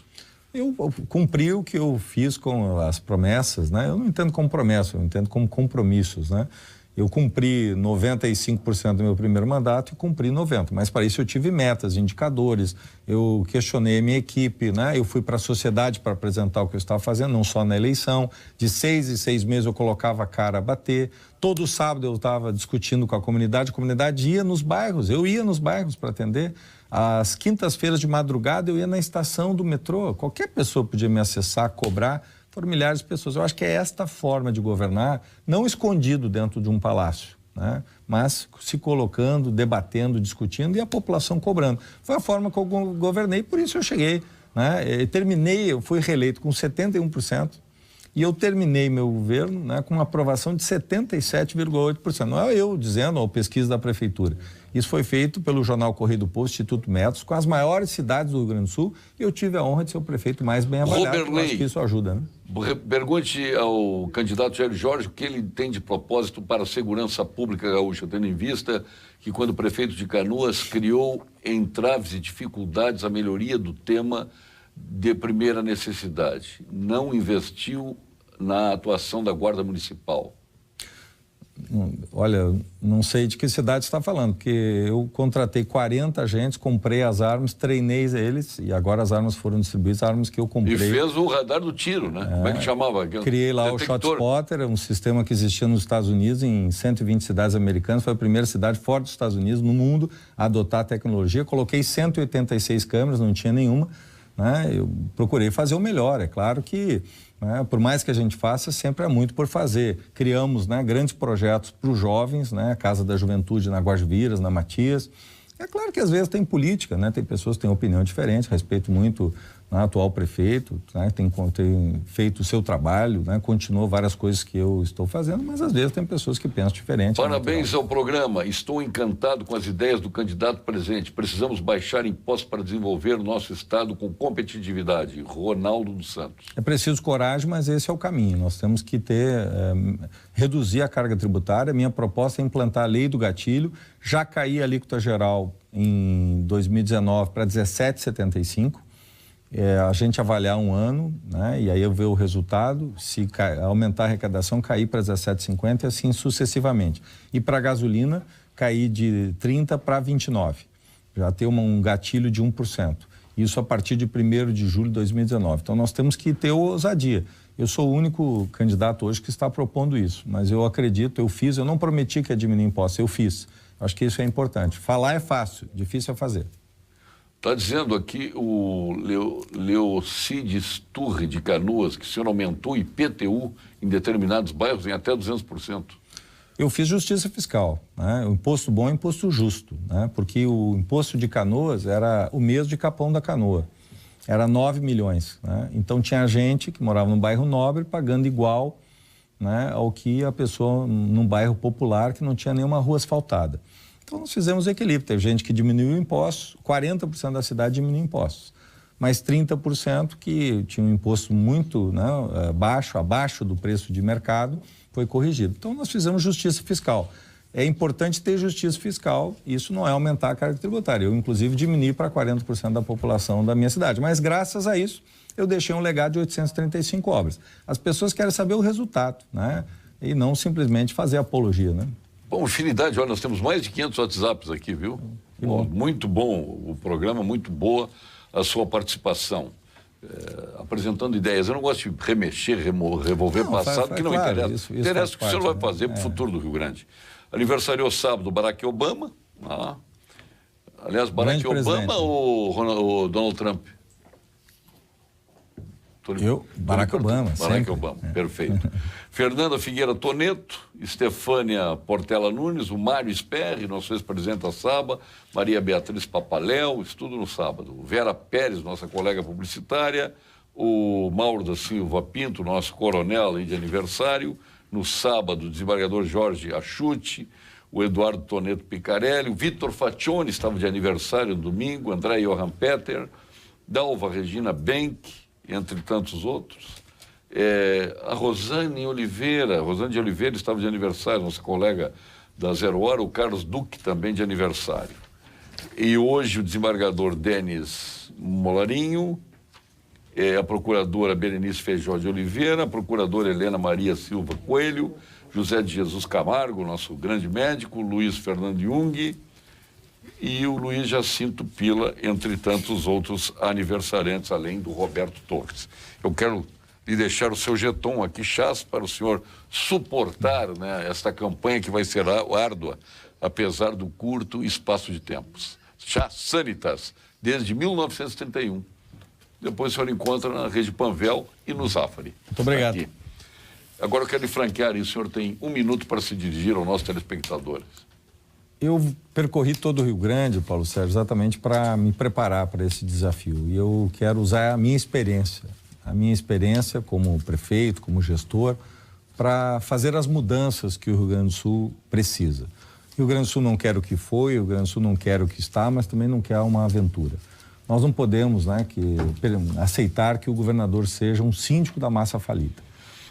Eu cumpri o que eu fiz com as promessas, né? Eu não entendo como promessa, eu entendo como compromissos, né? Eu cumpri 95% do meu primeiro mandato e cumpri 90%, mas para isso eu tive metas, indicadores, eu questionei a minha equipe, né? Eu fui para a sociedade para apresentar o que eu estava fazendo, não só na eleição. De 6 em 6 meses eu colocava a cara a bater. Todo sábado eu estava discutindo com a comunidade ia nos bairros, eu ia nos bairros para atender. Às quintas-feiras de madrugada eu ia na estação do metrô, qualquer pessoa podia me acessar, cobrar. Foram milhares de pessoas. Eu acho que é esta forma de governar, não escondido dentro de um palácio, né? Mas se colocando, debatendo, discutindo e a população cobrando. Foi a forma que eu governei, por isso eu cheguei, né? Eu fui reeleito com 71% e eu terminei meu governo, né, com uma aprovação de 77,8%. Não é eu dizendo, a pesquisa da prefeitura. Isso foi feito pelo jornal Correio do Povo, Instituto Metros, com as maiores cidades do Rio Grande do Sul, e eu tive a honra de ser o prefeito mais bem avaliado. Eu acho que isso ajuda, né? Pergunte ao candidato Jairo Jorge o que ele tem de propósito para a segurança pública gaúcha, tendo em vista que quando o prefeito de Canoas criou entraves e dificuldades à melhoria do tema de primeira necessidade, não investiu na atuação da Guarda Municipal. Olha, não sei de que cidade está falando, porque eu contratei 40 agentes, comprei as armas, treinei eles e agora as armas foram distribuídas, armas que eu comprei. E fez o radar do tiro, né? Como é que chamava? Criei lá o ShotSpotter, um sistema que existia nos Estados Unidos, em 120 cidades americanas, foi a primeira cidade fora dos Estados Unidos, no mundo, a adotar a tecnologia. Coloquei 186 câmeras, não tinha nenhuma, né? Eu procurei fazer o melhor, é claro que... por mais que a gente faça, sempre há muito por fazer. Criamos, né, grandes projetos para os jovens, né, a Casa da Juventude na Guajiviras, na Matias. É claro que às vezes tem política, né, tem pessoas que têm opinião diferente, respeito muito o atual prefeito, né, tem feito o seu trabalho, né, continuou várias coisas que eu estou fazendo, mas às vezes tem pessoas que pensam diferente. Parabéns ao programa, estou encantado com as ideias do candidato presente. Precisamos baixar impostos para desenvolver o nosso estado com competitividade. Ronaldo dos Santos. É preciso coragem, mas esse é o caminho. Nós temos que reduzir a carga tributária. Minha proposta é implantar a lei do gatilho. Já caí a alíquota geral em 2019 para 17,75%. A gente avaliar um ano, né, e aí eu ver o resultado, se aumentar a arrecadação, cair para 17,50 e assim sucessivamente. E para a gasolina, cair de 30 para 29. Já ter um gatilho de 1%. Isso a partir de 1º de julho de 2019. Então nós temos que ter ousadia. Eu sou o único candidato hoje que está propondo isso, mas eu acredito, eu não prometi que ia diminuir impostos, eu fiz. Acho que isso é importante. Falar é fácil, difícil é fazer. Está dizendo aqui o Leocides Turre de Canoas que o senhor aumentou o IPTU em determinados bairros em até 200%. Eu fiz justiça fiscal, né? O imposto bom é imposto justo, né? Porque o imposto de Canoas era o mesmo de Capão da Canoa, era 9 milhões, né? Então tinha gente que morava num bairro nobre pagando igual, né, ao que a pessoa num bairro popular que não tinha nenhuma rua asfaltada. Então nós fizemos equilíbrio, teve gente que diminuiu impostos, 40% da cidade diminuiu impostos, mas 30% que tinha um imposto muito, né, baixo, abaixo do preço de mercado, foi corrigido. Então nós fizemos justiça fiscal. É importante ter justiça fiscal, isso não é aumentar a carga tributária. Eu, inclusive, diminui para 40% da população da minha cidade, mas graças a isso eu deixei um legado de 835 obras. As pessoas querem saber o resultado, né, e não simplesmente fazer apologia, né? Bom, infinidade, olha, nós temos mais de 500 WhatsApps aqui, viu? Muito bom o programa, muito boa a sua participação. Apresentando ideias. Eu não gosto de remexer, revolver passado, que não interessa. Isso interessa o que o senhor vai fazer para o futuro do Rio Grande. Aniversariou sábado Barack Obama. Aliás, Barack Obama ou Donald Trump? Barack Obama. Barack Obama, perfeito. Fernanda Figueira Toneto, Estefânia Portela Nunes, o Mário Sperri, nosso ex-presidente da Saba, Maria Beatriz Papaléu, isso tudo no sábado. Vera Pérez, nossa colega publicitária, o Mauro da Silva Pinto, nosso coronel aí de aniversário, no sábado, o desembargador Jorge Achute, o Eduardo Toneto Picarelli, o Vitor Faccioni estava de aniversário no domingo, André Johan Peter, Dalva Regina Benck, entre tantos outros. A Rosane de Oliveira estava de aniversário, nossa colega da Zero Hora, o Carlos Duque também de aniversário. E hoje o desembargador Denis Molarinho, a procuradora Berenice Feijó de Oliveira, a procuradora Helena Maria Silva Coelho, José de Jesus Camargo, nosso grande médico, Luiz Fernando Jung e o Luiz Jacinto Pila, entre tantos outros aniversariantes, além do Roberto Torres. Eu quero lhe deixar o seu jeton aqui, Chás, para o senhor suportar, né, esta campanha que vai ser árdua, apesar do curto espaço de tempos. Chás Sanitas, desde 1931. Depois o senhor encontra na Rede Panvel e no Zafari. Muito obrigado. Aqui. Agora eu quero lhe franquear, e o senhor tem 1 minuto para se dirigir aos nossos telespectadores. Eu percorri todo o Rio Grande, Paulo Sérgio, exatamente para me preparar para esse desafio. E eu quero usar a minha experiência como prefeito, como gestor, para fazer as mudanças que o Rio Grande do Sul precisa. O Rio Grande do Sul não quer o que foi, o Rio Grande do Sul não quer o que está, mas também não quer uma aventura. Nós não podemos, né, aceitar que o governador seja um síndico da massa falida.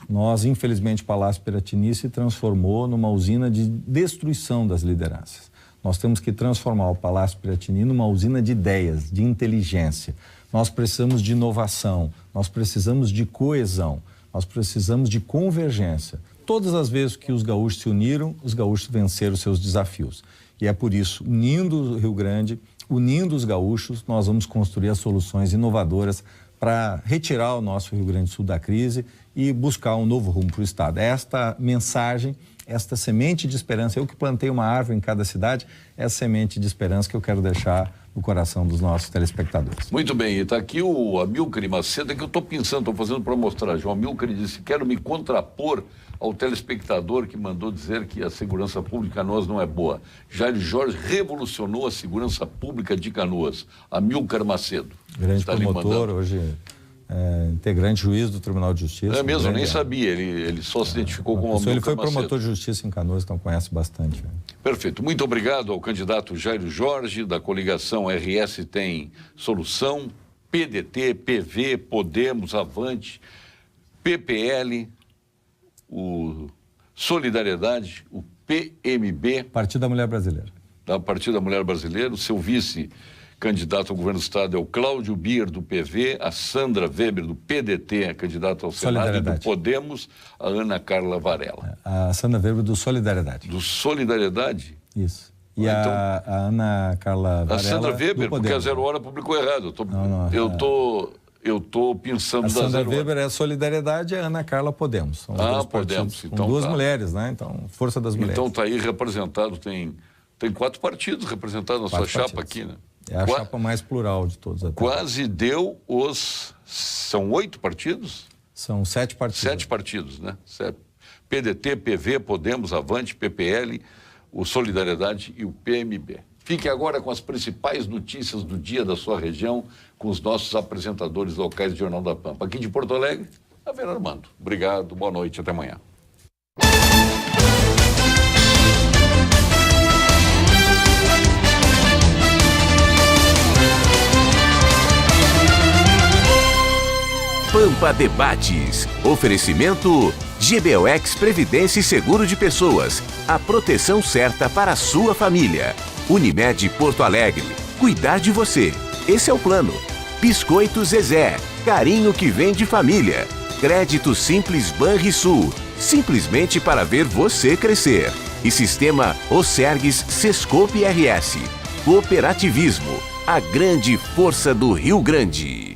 Nós, infelizmente, o Palácio Piratini se transformou numa usina de destruição das lideranças. Nós temos que transformar o Palácio Piratini numa usina de ideias, de inteligência. Nós precisamos de inovação, nós precisamos de coesão, nós precisamos de convergência. Todas as vezes que os gaúchos se uniram, os gaúchos venceram seus desafios. E é por isso, unindo o Rio Grande, unindo os gaúchos, nós vamos construir as soluções inovadoras para retirar o nosso Rio Grande do Sul da crise e buscar um novo rumo para o Estado. Esta mensagem, esta semente de esperança, eu que plantei uma árvore em cada cidade, é a semente de esperança que eu quero deixar no coração dos nossos telespectadores. Muito bem, e está aqui o Amilcar Macedo, que eu estou pensando, estou fazendo para mostrar. João Amilcar disse, quero me contrapor ao telespectador que mandou dizer que a segurança pública em Canoas não é boa. Jair Jorge revolucionou a segurança pública de Canoas. Amilcar Macedo. Grande promotor, hoje integrante juiz do Tribunal de Justiça. É mesmo, eu nem sabia, ele só se identificou como Amilcar Ele foi promotor Macedo. de justiça em Canoas, então conhece bastante. Perfeito. Muito obrigado ao candidato Jair Jorge, da coligação RS Tem Solução, PDT, PV, Podemos, Avante, PPL, o Solidariedade, o PMB. Partido da Mulher Brasileira. Da Partido da Mulher Brasileira. O seu vice-candidato ao governo do Estado é o Cláudio Bier, do PV, a Sandra Weber, do PDT, candidata ao Senado, e do Podemos, a Ana Carla Varela. A Sandra Weber do Solidariedade. Do Solidariedade? Isso. E então, a Ana Carla Varela. A Sandra Weber, porque a Zero Hora publicou errado. Eu estou pensando a Sandra Weber é a Solidariedade e a Ana Carla Podemos. São Podemos. Então, com duas mulheres, né? Então, força das mulheres. Então está aí representado, tem 4 partidos representados na sua chapa aqui, né? É a chapa mais plural de todos. Quase deu São 8 partidos? São 7 partidos. 7 partidos, né? PDT, PV, Podemos, Avante, PPL, o Solidariedade e o PMB. Fique agora com as principais notícias do dia da sua região, com os nossos apresentadores locais do Jornal da Pampa. Aqui de Porto Alegre, a Vera Armando. Obrigado, boa noite, até amanhã. Pampa Debates. Oferecimento GBOX Previdência e Seguro de Pessoas. A proteção certa para a sua família. Unimed Porto Alegre. Cuidar de você. Esse é o plano. Biscoito Zezé. Carinho que vem de família. Crédito Simples Banrisul. Simplesmente para ver você crescer. E Sistema Osergues Sescope RS. Cooperativismo, a grande força do Rio Grande.